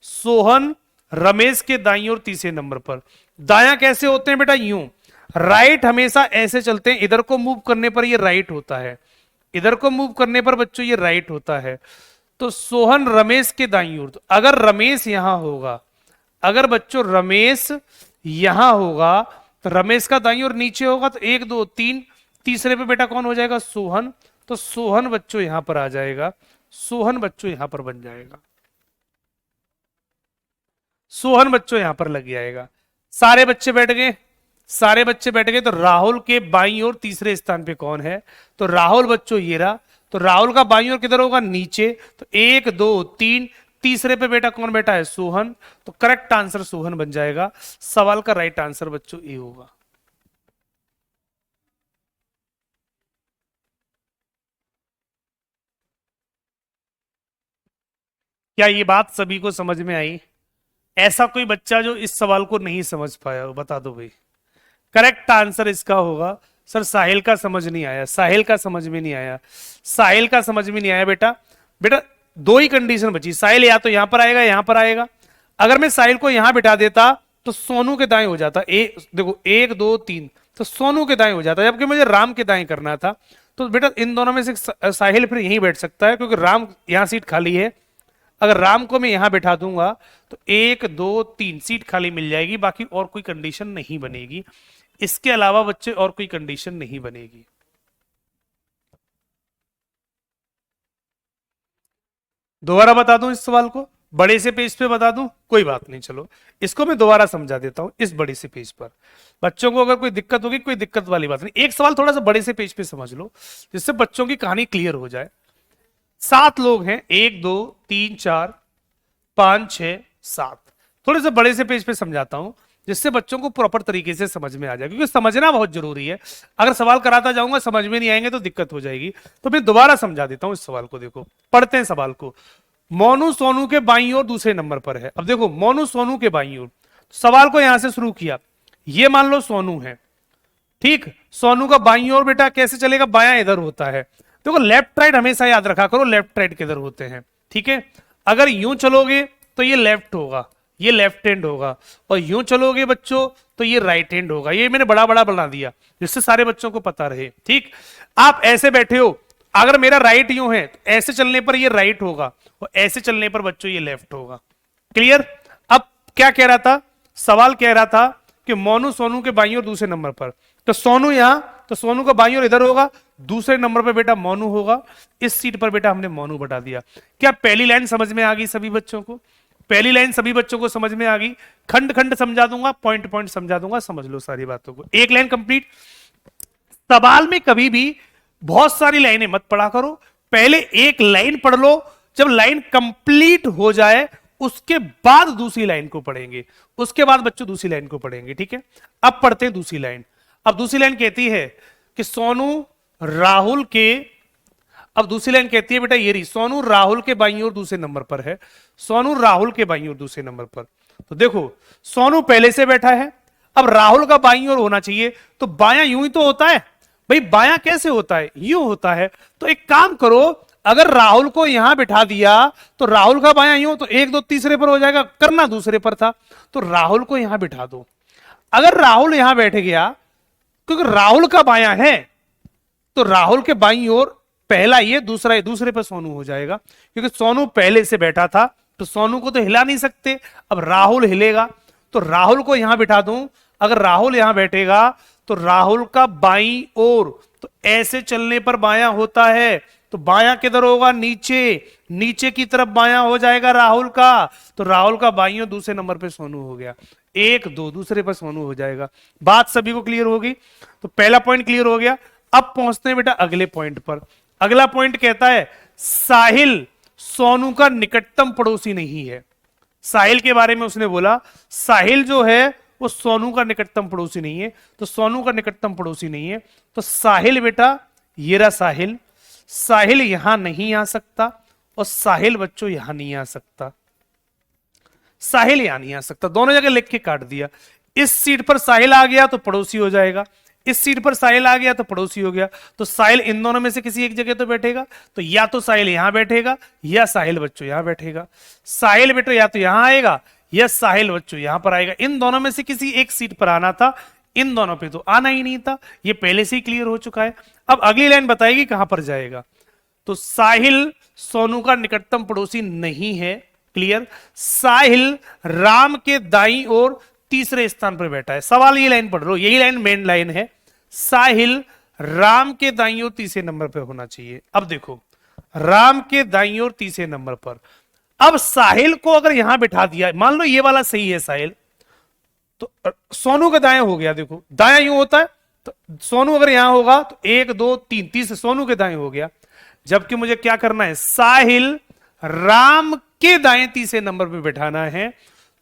सोहन रमेश के दाईं ओर तीसरे नंबर पर। दायां कैसे होते हैं बेटा? यूं। राइट हमेशा ऐसे चलते हैं, इधर को मूव करने पर ये राइट होता है, इधर को मूव करने पर बच्चों ये राइट होता है। तो सोहन रमेश के दाईं ओर, तो अगर रमेश यहां होगा, अगर बच्चों रमेश यहां होगा, तो रमेश का दाईं ओर नीचे होगा, तो 1 2 3, तीसरे पे बेटा कौन हो जाएगा? सोहन। तो सोहन बच्चों यहां पर आ जाएगा, सोहन बच्चों यहां पर बन जाएगा, सोहन बच्चों यहां पर लग जाएगा। सारे बच्चे बैठ गए, सारे बच्चे बैठ गए। तो राहुल के बाईं ओर तीसरे स्थान पे कौन है? तो राहुल बच्चों ये रहा। तो राहुल का बाईं ओर किधर होगा? नीचे। तो 1 2 3, तीसरे पे बेटा कौन बैठा है? सोहन। तो करेक्ट आंसर सोहन बन जाएगा। सवाल का राइट आंसर बच्चों ए होगा। क्या ये बात सभी को समझ में आई? ऐसा कोई बच्चा जो इस सवाल को नहीं समझ पाया हो, बता दो भाई। करेक्ट आंसर इसका होगा सर साहिल का समझ नहीं आया, साहिल का समझ में नहीं आया, साहिल का समझ में नहीं आया। बेटा बेटा दो ही कंडीशन बची, साहिल या तो यहां पर आएगा, यहां पर आएगा। अगर मैं साहिल को यहां बिठा देता तो सोनू के दाएं हो जाता। देखो 1 2 3, तो सोनू के दाएं हो जाता, जबकि मुझे राम के दाएं करना था। तो बेटा इन दोनों में से साहिल फिर यहीं बैठ सकता है, क्योंकि राम यहां सीट खाली है। अगर राम को मैं यहां बैठा दूंगा तो 1 2 3 सीट खाली मिल जाएगी, बाकी और कोई कंडीशन नहीं बनेगी। इसके अलावा बच्चे और कोई कंडीशन नहीं बनेगी। दोबारा बता दूं इस सवाल को, बड़े से पेज पे बता दूं? कोई बात नहीं, चलो इसको मैं दोबारा समझा देता हूं इस बड़े से पेज पर। बच्चों को अगर कोई दिक्कत होगी, कोई दिक्कत वाली बात नहीं, एक सवाल थोड़ा सा बड़े से पेज पे समझ लो, जिससे बच्चों की कहानी क्लियर हो जाए। 7 लोग हैं, 1 2 3 4 5 6 7। थोड़े से बड़े से पेज पे समझाता हूं, जिससे बच्चों को प्रॉपर तरीके से समझ में आ जाए, क्योंकि समझना बहुत जरूरी है। अगर सवाल कराता जाऊंगा समझ में नहीं आएंगे तो दिक्कत हो जाएगी। तो मैं दोबारा समझा देता हूं इस सवाल को। देखो पढ़ते हैं सवाल को। मोनू सोनू के बाईं ओर दूसरे नंबर पर है। अब देखो मोनू सोनू के बाईं ओर, सवाल को यहां से शुरू किया। ये मान लो सोनू है, ठीक। सोनू का बाईं ओर बेटा कैसे चलेगा? बायां इधर होता है। देखो लेफ्ट राइट हमेशा याद रखा करो, लेफ्ट राइट किधर होते हैं, ठीक है। अगर यूं चलोगे तो ये लेफ्ट होगा, ये लेफ्ट हैंड होगा, और यूं चलोगे बच्चों तो ये राइट हैंड होगा। ये मैंने बड़ा बड़ा बना दिया जिससे सारे बच्चों को पता रहे, ठीक। आप ऐसे बैठे हो, अगर मेरा राइट यूं है तो ऐसे चलने पर ये राइट होगा, और ऐसे चलने पर बच्चों ये लेफ्ट होगा। क्लियर? अब क्या कह रहा था? सवाल कह रहा था कि मोनू सोनू के बाईं ओर दूसरे नंबर पर, तो सोनू यहां, तो सोनू का बाईं ओर इधर होगा, दूसरे नंबर पर बेटा मोनू होगा। इस सीट पर बेटा हमने मोनू बता दिया। क्या पहली लाइन समझ में आ गई सभी बच्चों को? पहली लाइन सभी बच्चों को समझ में आ गई? खंड खंड समझा दूंगा, पॉइंट पॉइंट समझा दूंगा, समझ लो सारी बातों को। एक लाइन कंप्लीट। सवाल में कभी भी बहुत सारी लाइनें मत पढ़ा करो, पहले एक लाइन पढ़ लो, जब लाइन कंप्लीट हो जाए उसके बाद दूसरी लाइन को पढ़ेंगे, उसके बाद बच्चों दूसरी लाइन को पढ़ेंगे, ठीक है। अब पढ़ते हैं दूसरी लाइन। अब दूसरी लाइन कहती है कि सोनू राहुल के, अब दूसरी लाइन कहती है बेटा ये रही, सोनू राहुल के बाईं ओर दूसरे नंबर पर है, सोनू राहुल के बाईं ओर दूसरे नंबर पर। तो देखो सोनू पहले से बैठा है, अब राहुल का बाईं ओर होना चाहिए, तो बायां यूं ही तो होता है भाई, बायां कैसे होता है? यूं होता है। तो एक काम करो, अगर राहुल को यहां बिठा दिया तो राहुल का बायां यूं, तो 1 2 तीसरे पर हो जाएगा, करना दूसरे पर था, तो राहुल को यहां बिठा दो। अगर राहुल यहां बैठ गया, क्योंकि राहुल का बायां है, तो राहुल के बाईं ओर पहला ये, दूसरा ये, दूसरे पर सोनू हो जाएगा, क्योंकि सोनू पहले से बैठा था, तो सोनू को तो हिला नहीं सकते। अब राहुल हिलेगा, तो राहुल को यहां बिठा दूं। अगर राहुल यहां बैठेगा तो राहुल का बाईं ओर, तो ऐसे चलने पर बायां होता है, तो बायां किधर होगा? नीचे, नीचे की तरफ बायां हो जाएगा राहुल का, तो राहुल का बाईं ओर दूसरे नंबर पे सोनू हो गया। 1 2 दूसरे पर सोनू हो जाएगा। बात सभी को क्लियर होगी? तो पहला पॉइंट क्लियर हो गया। अब पहुंचते हैं बेटा अगले पॉइंट पर। अगला पॉइंट कहता है साहिल सोनू का निकटतम पड़ोसी नहीं है। साहिल के बारे में उसने बोला, साहिल जो है वो सोनू का निकटतम पड़ोसी नहीं है, तो सोनू का निकटतम पड़ोसी नहीं है, तो साहिल बेटा ये रहा साहिल, साहिल यहां नहीं आ सकता, और साहिल बच्चों यहां नहीं आ सकता। साहिल यहां नहीं आ सकता, दोनों जगह लिख के काट दिया। इस सीट पर साहिल आ गया तो पड़ोसी हो जाएगा, इस सीट पर साहिल आ गया तो पड़ोसी हो गया। तो साहिल इन दोनों में से किसी एक जगह तो बैठेगा, तो या तो साहिल यहां बैठेगा या साहिल बच्चों यहां बैठेगा। साहिल बेटो या तो यहां आएगा या साहिल बच्चों यहां पर आएगा, इन दोनों में से किसी एक सीट पर आना था, इन दोनों पे तो आना ही नहीं था, ये पहले से ही क्लियर हो चुका है। अब अगली लाइन बताएगी कहां पर जाएगा। तो साहिल सोनू का निकटतम पड़ोसी नहीं है, क्लियर। साहिल राम के दाईं ओर तीसरे स्थान पर बैठा है। सवाल ये लाइन पढ़ लो, यही लाइन मेन लाइन है। साहिल राम के दाईं ओर तीसरे नंबर पर होना चाहिए। अब देखो, राम के दाईं ओर तीसरे नंबर पर, अब साहिल को अगर यहां बिठा दिया, मान लो ये वाला सही है साहिल, तो सोनू का दाएं हो गया। देखो दाया यूं होता है, तो सोनू अगर यहां होगा तो एक दो तीन, तीसरे सोनू के दाएं हो गया। जबकि मुझे क्या करना है, साहिल राम के दाएं तीसरे नंबर पे बैठाना है।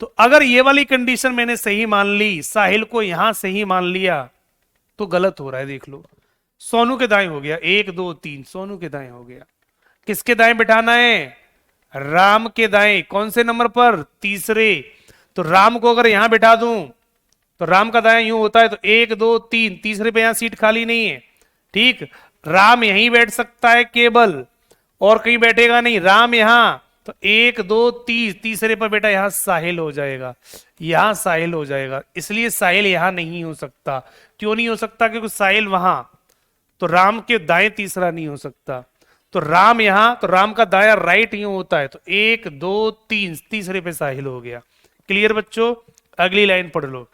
तो अगर ये वाली कंडीशन मैंने सही मान ली, साहिल को यहां सही मान लिया, तो गलत हो रहा है। देख लो, सोनू के दाएं हो गया, एक दो तीन, सोनू के दाएं हो गया। किसके दाएं बैठाना है, राम के दाएं। कौन से नंबर पर, तीसरे। तो राम को अगर यहां बैठा दूं तो राम का दायां यूं होता है, तो एक दो तीन, तीसरे पे यहां सीट खाली नहीं है, ठीक। राम यहीं बैठ सकता है केवल, और कहीं बैठेगा नहीं। राम यहां, तो एक दो तीन, तीसरे पर बेटा यहां साहिल हो जाएगा, यहां साहिल हो जाएगा। इसलिए साहिल यहां नहीं हो सकता। क्यों नहीं हो सकता, क्योंकि साहिल वहां, तो राम के दाएं तीसरा नहीं हो सकता। तो राम यहां, तो राम का दाया राइट यूं होता है, तो एक दो तीन, तीसरे पे साहिल हो गया। क्लियर बच्चों, अगली लाइन पढ़ लो।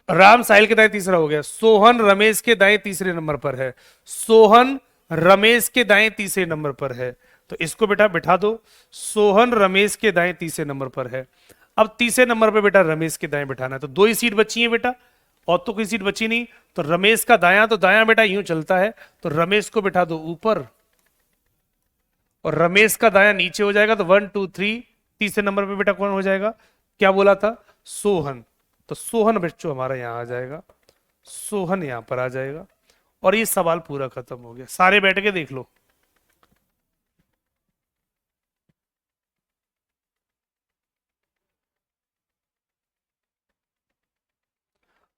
राम साहिल के दाएं तीसरा हो गया। सोहन रमेश के दाएं तीसरे नंबर पर है, सोहन रमेश के दाएं तीसरे नंबर पर है। तो इसको बेटा बिठा दो, सोहन रमेश के दाएं तीसरे नंबर पर है। अब तीसरे नंबर पे बेटा रमेश के दाएं बिठाना है, तो दो ही सीट बची है बेटा, और तो कोई सीट बची नहीं। तो रमेश का दाया, तो दाया बेटा यूं चलता है, तो रमेश को बिठा दो ऊपर, और रमेश का दाया नीचे हो जाएगा। तो 1 2 3, तीसरे नंबर पे बेटा कौन हो जाएगा, क्या बोला था, सोहन। तो सोहन बच्चों हमारा यहां आ जाएगा, सोहन यहां पर आ जाएगा, और ये सवाल पूरा खत्म हो गया। सारे बैठ के देख लो।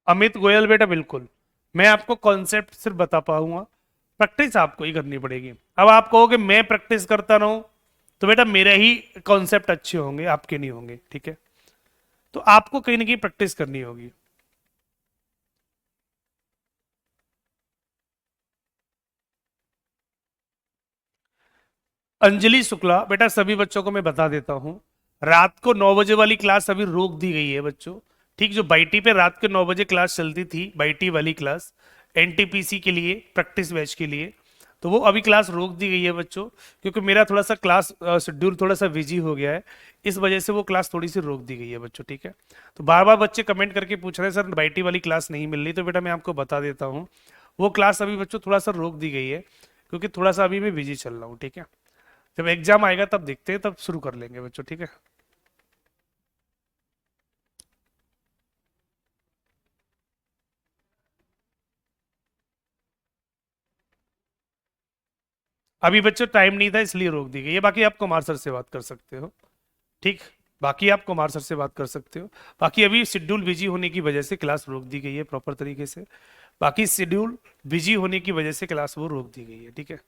अमित गोयल बेटा बिल्कुल, मैं आपको कॉन्सेप्ट सिर्फ बता पाऊंगा, प्रैक्टिस आपको ही करनी पड़ेगी। अब आप कहोगे मैं प्रैक्टिस करता रहूं, तो बेटा मेरे ही कॉन्सेप्ट अच्छे होंगे, आपके नहीं होंगे, ठीक है। तो आपको कहीं ना कहीं प्रैक्टिस करनी होगी। अंजलि शुक्ला बेटा, सभी बच्चों को मैं बता देता हूं, रात को 9 बजे वाली क्लास अभी रोक दी गई है बच्चों, ठीक। जो बाईटी पे रात के 9 बजे क्लास चलती थी, बाईटी वाली क्लास एनटीपीसी के लिए, प्रैक्टिस बैच के लिए, तो वो अभी क्लास रोक दी गई है बच्चों, क्योंकि मेरा थोड़ा सा क्लास शेड्यूल थोड़ा सा बिजी हो गया है, इस वजह से वो क्लास थोड़ी सी रोक दी गई है बच्चों, ठीक है। तो बार बार बच्चे कमेंट करके पूछ रहे हैं सर बाईटी वाली क्लास नहीं मिल रही, तो बेटा मैं आपको बता देता हूँ, वो क्लास अभी बच्चों थोड़ा सा रोक दी गई है, क्योंकि थोड़ा सा अभी मैं बिजी चल रहा हूँ, ठीक है। जब एग्जाम आएगा तब देखते हैं, तब शुरू कर लेंगे बच्चों, ठीक है। अभी बच्चों टाइम नहीं था इसलिए रोक दी गई है, बाकी आप कुमार सर से बात कर सकते हो, ठीक। बाकी आप कुमार सर से बात कर सकते हो। बाकी अभी शेड्यूल बिजी होने की वजह से क्लास रोक दी गई है प्रॉपर तरीके से, बाकी शेड्यूल बिजी होने की वजह से क्लास वो रोक दी गई है, ठीक है।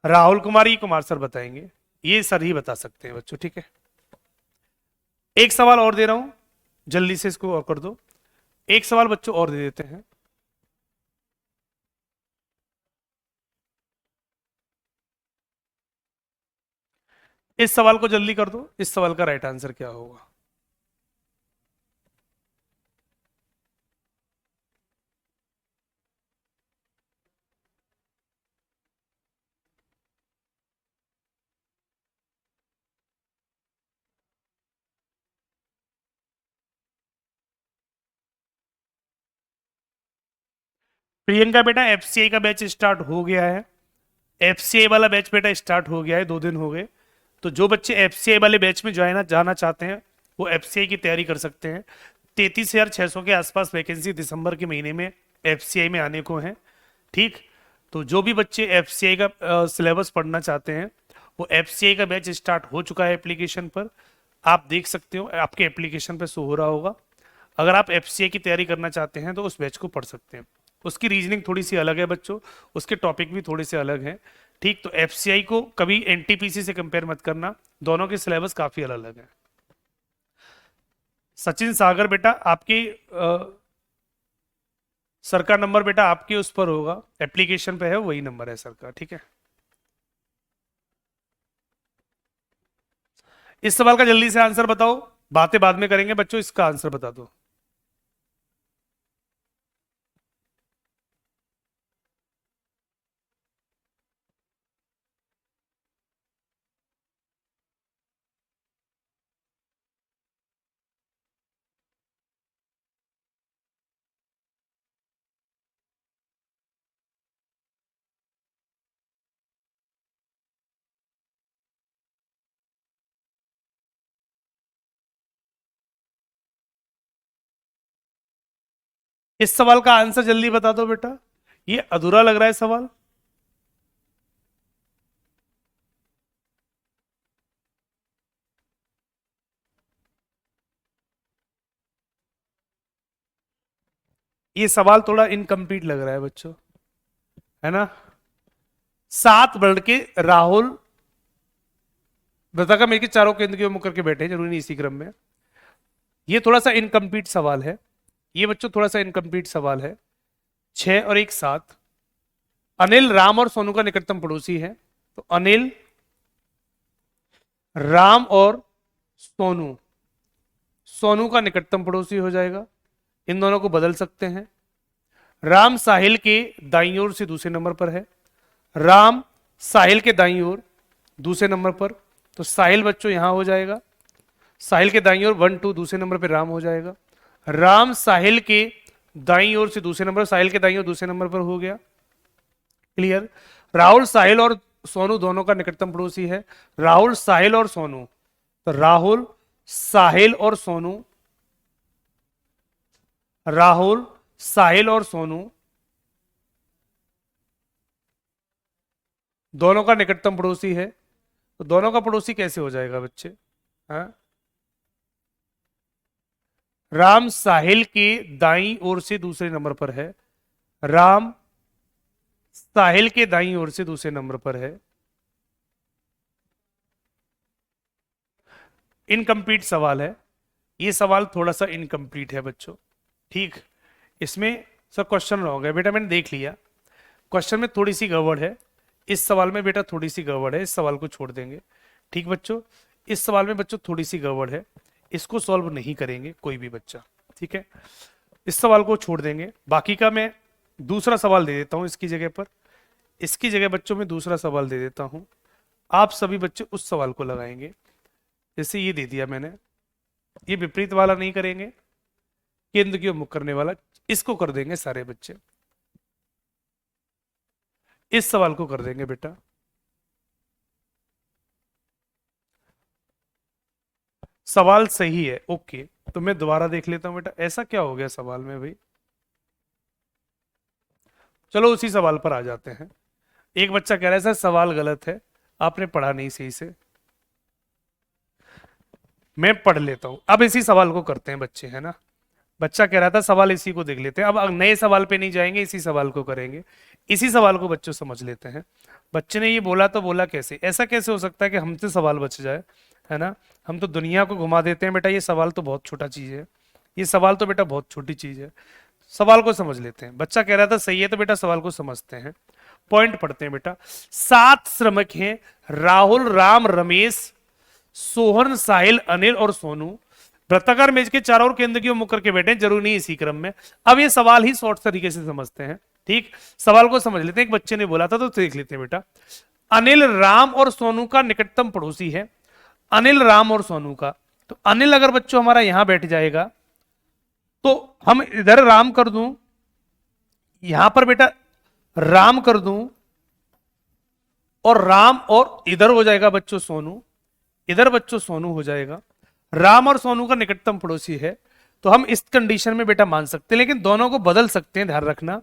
राहुल कुमार, ये कुमार सर बताएंगे, ये सर ही बता सकते हैं बच्चों, ठीक है। एक सवाल और दे रहा हूं, जल्दी से इसको और कर दो। एक सवाल बच्चों और दे देते हैं। इस सवाल को जल्दी कर दो, इस सवाल का राइट आंसर क्या होगा। प्रियंका बेटा, एफसीआई का बैच स्टार्ट हो गया है, एफसीआई वाला बैच बेटा स्टार्ट हो गया है, 2 दिन हो गए। तो जो बच्चे एफसीआई वाले बैच में ज्वाइन जाना चाहते हैं, वो एफसीआई की तैयारी कर सकते हैं। 33,600 के आसपास वैकेंसी दिसंबर के महीने में एफसीआई में आने को है, ठीक। तो जो भी बच्चे एफसीआई का सिलेबस पढ़ना चाहते हैं, वो एफसीआई का बैच स्टार्ट हो चुका है एप्लीकेशन पर, आप देख सकते हो, आपके एप्लीकेशन पे शो हो रहा होगा। अगर आप एफसीआई की तैयारी करना चाहते हैं तो उस बैच को पढ़ सकते हैं। उसकी रीजनिंग थोड़ी सी अलग है बच्चों, उसके टॉपिक भी थोड़े से अलग हैं। ठीक, तो एफसीआई को कभी एनटीपीसी से कंपेयर मत करना, दोनों के सिलेबस काफी अलग अलग है। सचिन सागर बेटा आपके सर का नंबर बेटा आपके उस पर होगा, एप्लीकेशन पे है वही नंबर है सर का, ठीक है। इस सवाल का जल्दी से आंसर बताओ, बातें बाद में करेंगे बच्चों, इसका आंसर बता दो। इस सवाल का आंसर जल्दी बता दो बेटा, ये अधूरा लग रहा है सवाल। ये सवाल थोड़ा इनकम्प्लीट लग रहा है बच्चों, है ना। 7 लड़के राहुल बताकर मेरे के चारों केंद्र के मुख करके बैठे हैं, जरूरी नहीं इसी क्रम में। ये थोड़ा सा इनकम्प्लीट सवाल है, ये बच्चों थोड़ा सा इनकम्प्लीट सवाल है। 6 और 1 7। अनिल राम और सोनू का निकटतम पड़ोसी है, तो अनिल राम और सोनू, सोनू का निकटतम पड़ोसी हो जाएगा। इन दोनों को बदल सकते हैं। राम साहिल के दाईं ओर से दूसरे नंबर पर है, राम साहिल के दाईं ओर दूसरे नंबर पर, तो साहिल बच्चों यहां हो जाएगा। साहिल के दाईं ओर 1 2 दूसरे नंबर पर राम हो जाएगा। राम साहिल के दाईं ओर से दूसरे नंबर, साहिल के दाईं ओर दूसरे नंबर पर हो गया। क्लियर। राहुल साहिल और सोनू दोनों का निकटतम पड़ोसी है, राहुल साहिल और सोनू, तो राहुल साहिल और सोनू, राहुल साहिल और सोनू दोनों का निकटतम पड़ोसी है। तो दोनों का पड़ोसी कैसे हो जाएगा बच्चे? हाँ, राम साहिल के दाईं ओर से दूसरे नंबर पर है, राम साहिल के दाईं ओर से दूसरे नंबर पर है। इनकम्प्लीट सवाल है, ये सवाल थोड़ा सा इनकम्प्लीट है बच्चों। ठीक, इसमें सर क्वेश्चन रॉन्ग है बेटा, मैंने देख लिया, क्वेश्चन में थोड़ी सी गड़बड़ है। इस सवाल में बेटा थोड़ी सी गड़बड़ है, इस सवाल को छोड़ देंगे। ठीक बच्चों, इस सवाल में बच्चों थोड़ी सी गड़बड़ है, इसको सॉल्व नहीं करेंगे कोई भी बच्चा, ठीक है। इस सवाल को छोड़ देंगे, बाकी का मैं दूसरा सवाल दे देता हूं इसकी जगह पर। इसकी जगह बच्चों में दूसरा सवाल दे देता हूं, आप सभी बच्चे उस सवाल को लगाएंगे। जैसे ये दे दिया मैंने, ये विपरीत वाला नहीं करेंगे, केंद्र की ओर मुख करने वाला, इसको कर देंगे सारे बच्चे। इस सवाल को कर देंगे बेटा। सवाल सही है, ओके, तो मैं दोबारा देख लेता हूं बेटा, ऐसा क्या हो गया सवाल में भाई। चलो उसी सवाल पर आ जाते हैं। एक बच्चा कह रहा है सर सवाल गलत है, आपने पढ़ा नहीं सही से। मैं पढ़ लेता हूं, अब इसी सवाल को करते हैं बच्चे, है ना। बच्चा कह रहा था सवाल इसी को देख लेते हैं, अब नए सवाल पे नहीं जाएंगे, इसी सवाल को करेंगे। इसी सवाल को बच्चों समझ लेते हैं। बच्चे ने ये बोला तो बोला कैसे, ऐसा कैसे हो सकता है कि हमसे सवाल बच जाए, है ना। हम तो दुनिया को घुमा देते हैं बेटा, ये सवाल तो बहुत छोटा चीज है, ये सवाल तो बेटा बहुत छोटी चीज है। सवाल को समझ लेते हैं। बच्चा कह रहा था सही है, तो बेटा सवाल को समझते हैं, पॉइंट पढ़ते हैं बेटा। 7 श्रमिक हैं, राहुल राम रमेश सोहन साहिल अनिल और सोनू वृत्ताकार मेज के चारों ओर केंद्र की ओर मुख करके बैठे, जरूरी नहीं इसी क्रम में। अब ये सवाल ही शॉर्ट तरीके से समझते हैं। ठीक, सवाल को समझ लेते हैं। एक बच्चे ने बोला था तो देख लेते हैं बेटा। अनिल राम और सोनू का निकटतम पड़ोसी है, अनिल राम और सोनू का, तो अनिल अगर बच्चों हमारा यहां बैठ जाएगा तो हम इधर राम कर दूं, यहां पर बेटा राम कर दूं, और राम और इधर हो जाएगा बच्चों सोनू, इधर बच्चों सोनू हो जाएगा। राम और सोनू का निकटतम पड़ोसी है, तो हम इस कंडीशन में बेटा मान सकते हैं, लेकिन दोनों को बदल सकते हैं, ध्यान रखना।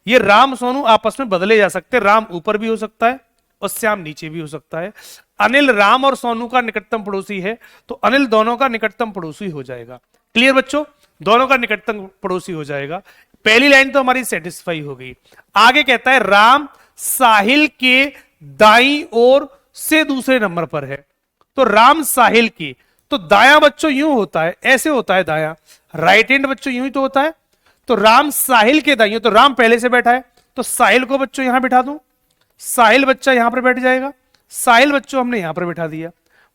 ये राम सोनू आपस में बदले जा सकते हैं, राम ऊपर भी हो सकता है और श्याम नीचे भी हो सकता है। अनिल राम और सोनू का निकटतम पड़ोसी है, तो अनिल दोनों का निकटतम पड़ोसी हो जाएगा। क्लियर बच्चों, दोनों का निकटतम पड़ोसी हो जाएगा। पहली लाइन तो हमारी सेटिस्फाई हो गई। आगे कहता है राम साहिल के दाईं ओर से दूसरे नंबर पर है। तो राम साहिल की, तो दाया बच्चों यूं होता है, ऐसे होता है दाया, राइट हैंड बच्चों यूं ही तो होता है। तो राम साहिल के दाईं, तो राम पहले से बैठा है, तो साहिल को बच्चों यहां बिठा दूं, साहिल बच्चा यहां पर बैठ जाएगा, साहिल बच्चों हमने यहां पर बिठा दिया।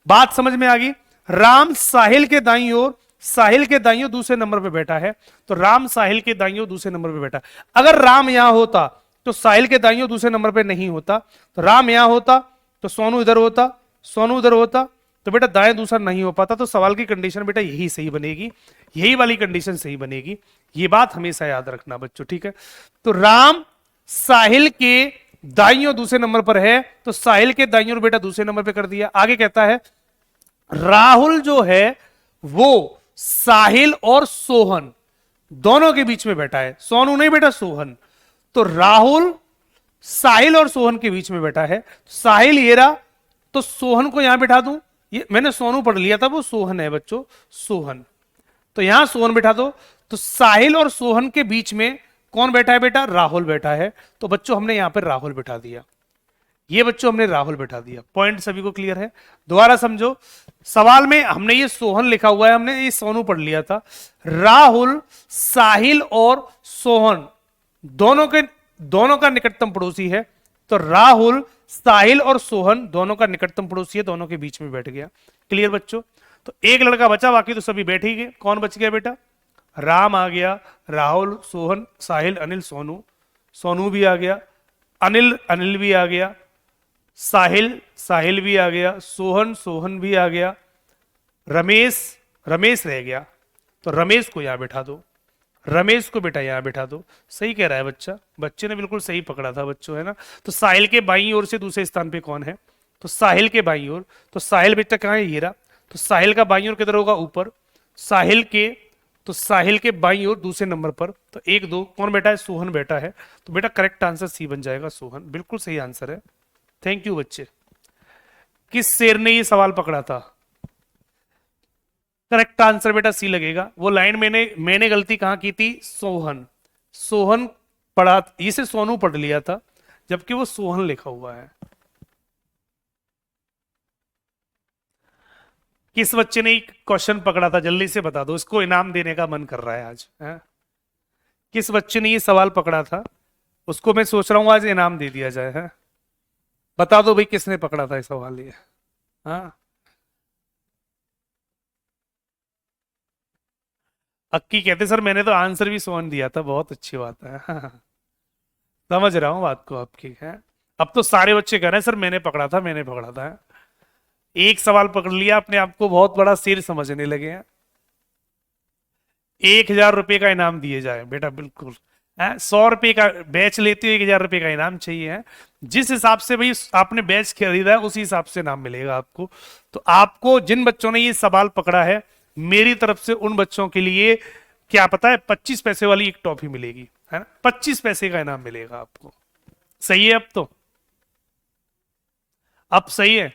बात समझ में आ गई। राम साहिल के दाईं ओर, साहिल के दाईं ओर दूसरे नंबर पे बैठा है, तो राम साहिल के दाईं ओर दूसरे नंबर पे बैठा। अगर राम यहां होता तो साहिल के दाईं ओर दूसरे नंबर पे नहीं होता, तो राम यहां होता तो सोनू इधर होता, सोनू इधर होता, तो बेटा दाएं दूसरा नहीं हो पाता। तो सवाल की कंडीशन बेटा यही सही बनेगी, यही वाली कंडीशन सही बनेगी। ये बात हमेशा याद रखना बच्चों, ठीक है। तो राम साहिल के दाईं ओर दूसरे नंबर पर है, तो साहिल के दाईं ओर बेटा दूसरे नंबर पे कर दिया। आगे कहता है राहुल जो है वो साहिल और सोहन दोनों के बीच में बैठा है, सोनू नहीं बेटा सोहन। तो राहुल साहिल और सोहन के बीच में बैठा है, साहिल ये रहा, तो सोहन को यहां बिठा दूं, ये मैंने सोनू पढ़ लिया था, वो सोहन है बच्चों, सोहन। तो यहां सोहन बिठा दो। तो साहिल और सोहन के बीच में कौन बैठा है बेटा, राहुल बैठा है। तो बच्चों हमने यहां पर राहुल बिठा दिया, ये बच्चों हमने राहुल बिठा दिया। पॉइंट सभी को क्लियर है। दोबारा समझो, सवाल में हमने ये सोहन लिखा हुआ है, हमने ये सोनू पढ़ लिया था। राहुल साहिल और सोहन दोनों का निकटतम पड़ोसी है, तो राहुल साहिल और सोहन दोनों का निकटतम पड़ोसी है, दोनों के बीच में बैठ गया। क्लियर बच्चों। तो एक लड़का बचा, बाकी तो सभी बैठ ही गए। कौन बच गया बेटा, राम आ गया, राहुल सोहन साहिल अनिल सोनू, सोनू भी आ गया, अनिल भी आ गया, साहिल भी आ गया, सोहन भी आ गया, रमेश रह गया। तो रमेश को यहां बैठा दो, रमेश को बेटा यहां बैठा दो। सही कह रहा है बच्चा, बच्चे ने बिल्कुल सही पकड़ा था बच्चों, है ना। तो साहिल के बाईं ओर से दूसरे स्थान पे कौन है, तो साहिल के बाईं ओर। तो साहिल बेटा कहां है, ये रहा। तो साहिल का बाईं ओर किधर होगा, ऊपर। साहिल के बाईं ओर दूसरे नंबर पर। तो एक दो कौन बैठा है, सोहन बैठा है। तो बेटा करेक्ट आंसर सी बन जाएगा, सोहन, बिल्कुल सही आंसर है। थैंक यू बच्चे। किस शेर ने ये सवाल पकड़ा था, करेक्ट आंसर बेटा सी लगेगा। वो लाइन मैंने गलती कहां की थी, सोहन पढ़ा, इसे सोनू पढ़ लिया था, जबकि वो सोहन लिखा हुआ है। किस बच्चे ने क्वेश्चन पकड़ा था, जल्दी से बता दो, इसको इनाम देने का मन कर रहा है आज, है? किस बच्चे ने ये सवाल पकड़ा था, उसको मैं सोच रहा हूं आज इनाम दे दिया जाए, है? बता दो भाई किसने पकड़ा था ये सवाल, ये हाँ। अक्की कहते सर मैंने तो आंसर भी सोहन दिया था, बहुत अच्छी बात है। समझ रहा हूँ बात को आपकी, है। अब तो सारे बच्चे कह रहे हैं सर मैंने पकड़ा था, मैंने पकड़ा था, है? एक सवाल पकड़ लिया, अपने आप को बहुत बड़ा शेर समझने लगे हैं। 1,000 रुपए का इनाम दिए जाए बेटा, बिल्कुल है। 100 रुपए का बैच लेते हो, 1,000 रुपए का इनाम चाहिए, है। जिस हिसाब से भाई आपने बैच खरीदा है उसी हिसाब से इनाम मिलेगा आपको। तो आपको जिन बच्चों ने ये सवाल पकड़ा है, मेरी तरफ से उन बच्चों के लिए क्या पता है 25 पैसे वाली एक टॉफी मिलेगी, है ना। 25 पैसे का इनाम मिलेगा आपको। सही है, अब सही है।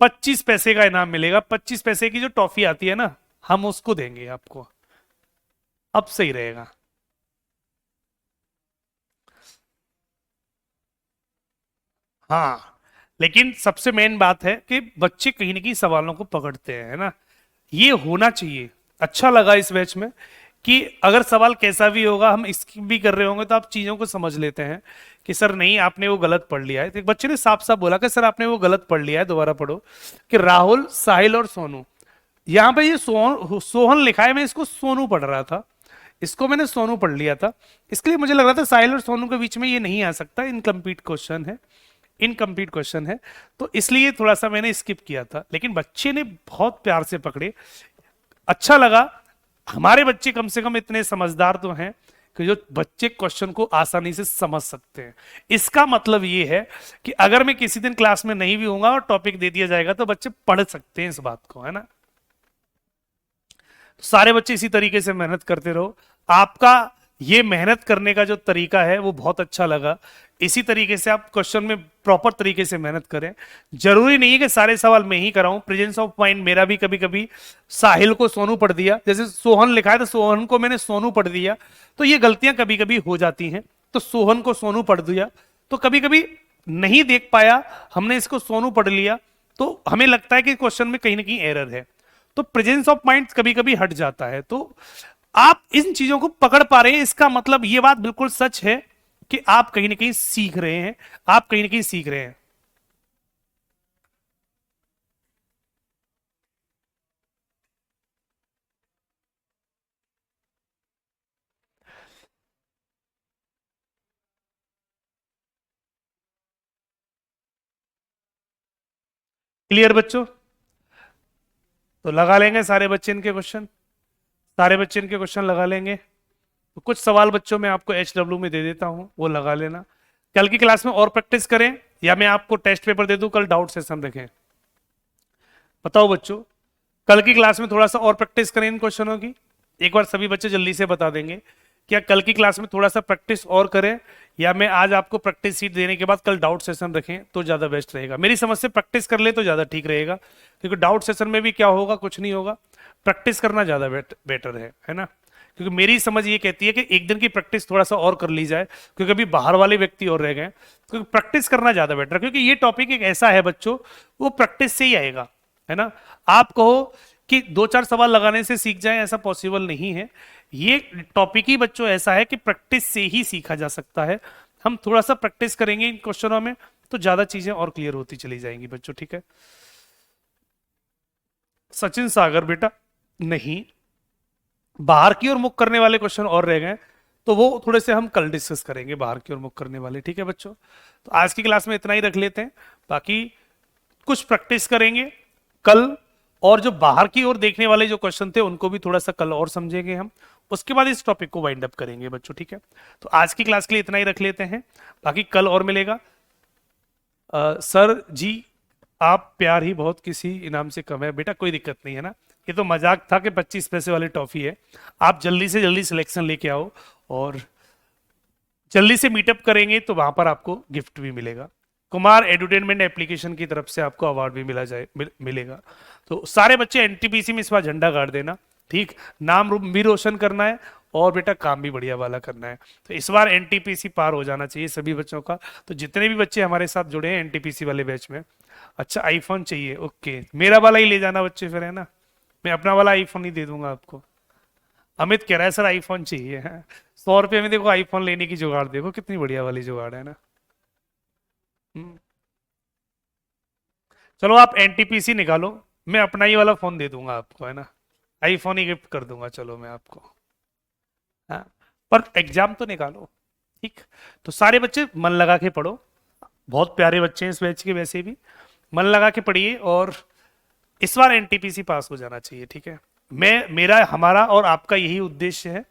25 पैसे का इनाम मिलेगा, 25 पैसे की जो टॉफी आती है ना, हम उसको देंगे आपको। अब सही रहेगा। हाँ, लेकिन सबसे मेन बात है कि बच्चे कहीं ना कहीं सवालों को पकड़ते हैं, है ना। ये होना चाहिए। अच्छा लगा इस बैच में कि अगर सवाल कैसा भी होगा, हम स्किप भी कर रहे होंगे तो आप चीजों को समझ लेते हैं कि सर नहीं आपने वो गलत पढ़ लिया है। तो एक बच्चे ने साफ साफ बोला कि सर आपने वो गलत पढ़ लिया है, दोबारा पढ़ो। कि राहुल साहिल और सोनू, यहां पे ये सोहन लिखा है, मैं इसको सोनू पढ़ रहा था, इसको मैंने सोनू पढ़ लिया था, इसके लिए मुझे लग रहा था साहिल और सोनू के बीच में ये नहीं आ सकता, इनकम्प्लीट क्वेश्चन है, इनकम्प्लीट क्वेश्चन है, तो इसलिए थोड़ा सा मैंने स्किप किया था। लेकिन बच्चे ने बहुत प्यार से पकड़े, अच्छा लगा। हमारे बच्चे कम से कम इतने समझदार तो हैं कि जो बच्चे क्वेश्चन को आसानी से समझ सकते हैं। इसका मतलब ये है कि अगर मैं किसी दिन क्लास में नहीं भी होऊंगा और टॉपिक दे दिया जाएगा तो बच्चे पढ़ सकते हैं इस बात को, है ना। तो सारे बच्चे इसी तरीके से मेहनत करते रहो। आपका ये मेहनत करने का जो तरीका है वो बहुत अच्छा लगा। इसी तरीके से आप क्वेश्चन में प्रॉपर तरीके से मेहनत करें। जरूरी नहीं है कि सारे सवाल मैं ही कराऊं, प्रेजेंस ऑफ माइंड मेरा भी कभी कभी साहिल को सोनू पढ़ दिया, जैसे सोहन लिखा है तो सोहन को मैंने सोनू पढ़ दिया, तो ये गलतियां कभी कभी हो जाती हैं। तो सोहन को सोनू पढ़ दिया, तो कभी कभी नहीं देख पाया, हमने इसको सोनू पढ़ लिया, तो हमें लगता है कि क्वेश्चन में कहीं ना कहीं एरर है। तो प्रेजेंस ऑफ माइंड कभी कभी हट जाता है। तो आप इन चीजों को पकड़ पा रहे हैं, इसका मतलब ये बात बिल्कुल सच है कि आप कहीं ना कहीं सीख रहे हैं, आप कहीं ना कहीं सीख रहे हैं। क्लियर बच्चों? तो लगा लेंगे सारे बच्चे इनके क्वेश्चन, सारे बच्चे इनके क्वेश्चन लगा लेंगे। तो कुछ सवाल बच्चों में आपको HW में दे देता हूं, वो लगा लेना। कल की क्लास में और प्रैक्टिस करें या मैं आपको टेस्ट पेपर दे दूं, कल डाउट सेशन रखें? बताओ बच्चों, कल की क्लास में थोड़ा सा और प्रैक्टिस करें इन क्वेश्चनों की? एक बार सभी बच्चे जल्दी से बता देंगे, क्या कल की क्लास में थोड़ा सा प्रैक्टिस और करें, या मैं आज आपको प्रैक्टिस सीट देने के बाद कल डाउट सेशन रखें तो ज्यादा बेस्ट रहेगा? मेरी समझ से प्रैक्टिस कर ले तो ज्यादा ठीक रहेगा, क्योंकि डाउट सेशन में भी क्या होगा, कुछ नहीं होगा। प्रैक्टिस करना ज्यादा बेटर है ना? क्योंकि मेरी समझ ये कहती है कि एक दिन की प्रैक्टिस थोड़ा सा और कर ली जाए, क्योंकि अभी बाहर वाले व्यक्ति और रह गए, क्योंकि प्रैक्टिस करना ज्यादा बेटर है। क्योंकि ये टॉपिक एक ऐसा है बच्चों, वो प्रैक्टिस से ही आएगा, है ना? आप कहो कि दो चार सवाल लगाने से सीख जाए, ऐसा पॉसिबल नहीं है। ये टॉपिक ही बच्चों ऐसा है कि प्रैक्टिस से ही सीखा जा सकता है। हम थोड़ा सा प्रैक्टिस करेंगे इन क्वेश्चनों में तो ज्यादा चीजें और क्लियर होती चली जाएंगी बच्चों, ठीक है? सचिन सागर बेटा, नहीं, बाहर की ओर मुख करने वाले क्वेश्चन और रह गए, तो वो थोड़े से हम कल डिस्कस करेंगे, बाहर की ओर मुख करने वाले, ठीक है बच्चों? तो आज की क्लास में इतना ही रख लेते हैं, बाकी कुछ प्रैक्टिस करेंगे कल, और जो बाहर की ओर देखने वाले जो क्वेश्चन थे उनको भी थोड़ा सा कल और समझेंगे हम, उसके बाद इस टॉपिक को वाइंड अप करेंगे बच्चों, ठीक है? तो आज की क्लास के लिए इतना ही रख लेते हैं, बाकी कल और मिलेगा। सर जी, आप प्यार ही बहुत किसी इनाम से कम है। बेटा कोई दिक्कत नहीं है ना, ये तो मजाक था कि 25 पैसे वाली टॉफी है। आप जल्दी से जल्दी सिलेक्शन लेके आओ, और जल्दी से मीटअप करेंगे तो वहां पर आपको गिफ्ट भी मिलेगा। कुमार एडुटेनमेंट एप्लीकेशन की तरफ से आपको अवार्ड भी मिलेगा। तो सारे बच्चे एनटीपीसी में इस बार झंडा गाड़ देना, ठीक? भी रोशन करना है, और बेटा काम भी बढ़िया वाला करना है। तो इस बार एनटीपीसी पार हो जाना चाहिए सभी बच्चों का। तो जितने भी बच्चे हमारे साथ जुड़े हैं एनटीपीसी वाले बैच में, अच्छा आईफोन चाहिए, ओके, मेरा वाला ही ले जाना बच्चे फिर, है ना? मैं अपना वाला आईफोन ही दे दूंगा आपको। अमित कह रहा है सर आईफोन चाहिए है। 100 रुपये में देखो आईफोन लेने की जुगाड़, देखो कितनी बढ़िया वाली जुगाड़ है ना। हम्म। चलो आप एनटीपीसी निकालो, मैं अपना ही वाला फोन दे दूंगा आपको, है ना? आईफोन ही गिफ्ट कर दूंगा चलो मैं आपको। हाँ, पर एग्जाम तो निकालो, ठीक? तो सारे बच्चे मन लगा के पढ़ो, बहुत प्यारे बच्चे हैं इस बैच के वैसे भी, मन लगा के पढ़िए, और इस बार एनटीपीसी पास हो जाना चाहिए, ठीक है? मेरा हमारा और आपका यही उद्देश्य है,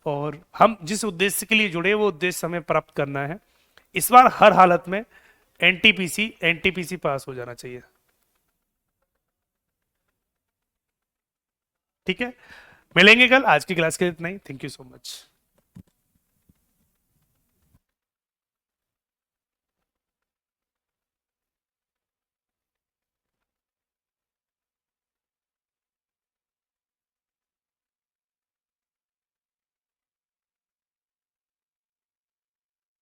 और हम जिस उद्देश्य के लिए जुड़े वो उद्देश्य हमें प्राप्त करना है। इस बार हर हालत में एनटीपीसी एनटीपीसी पास हो जाना चाहिए, ठीक है? मिलेंगे कल, आज की क्लास के लिए इतना ही, थैंक यू सो मच।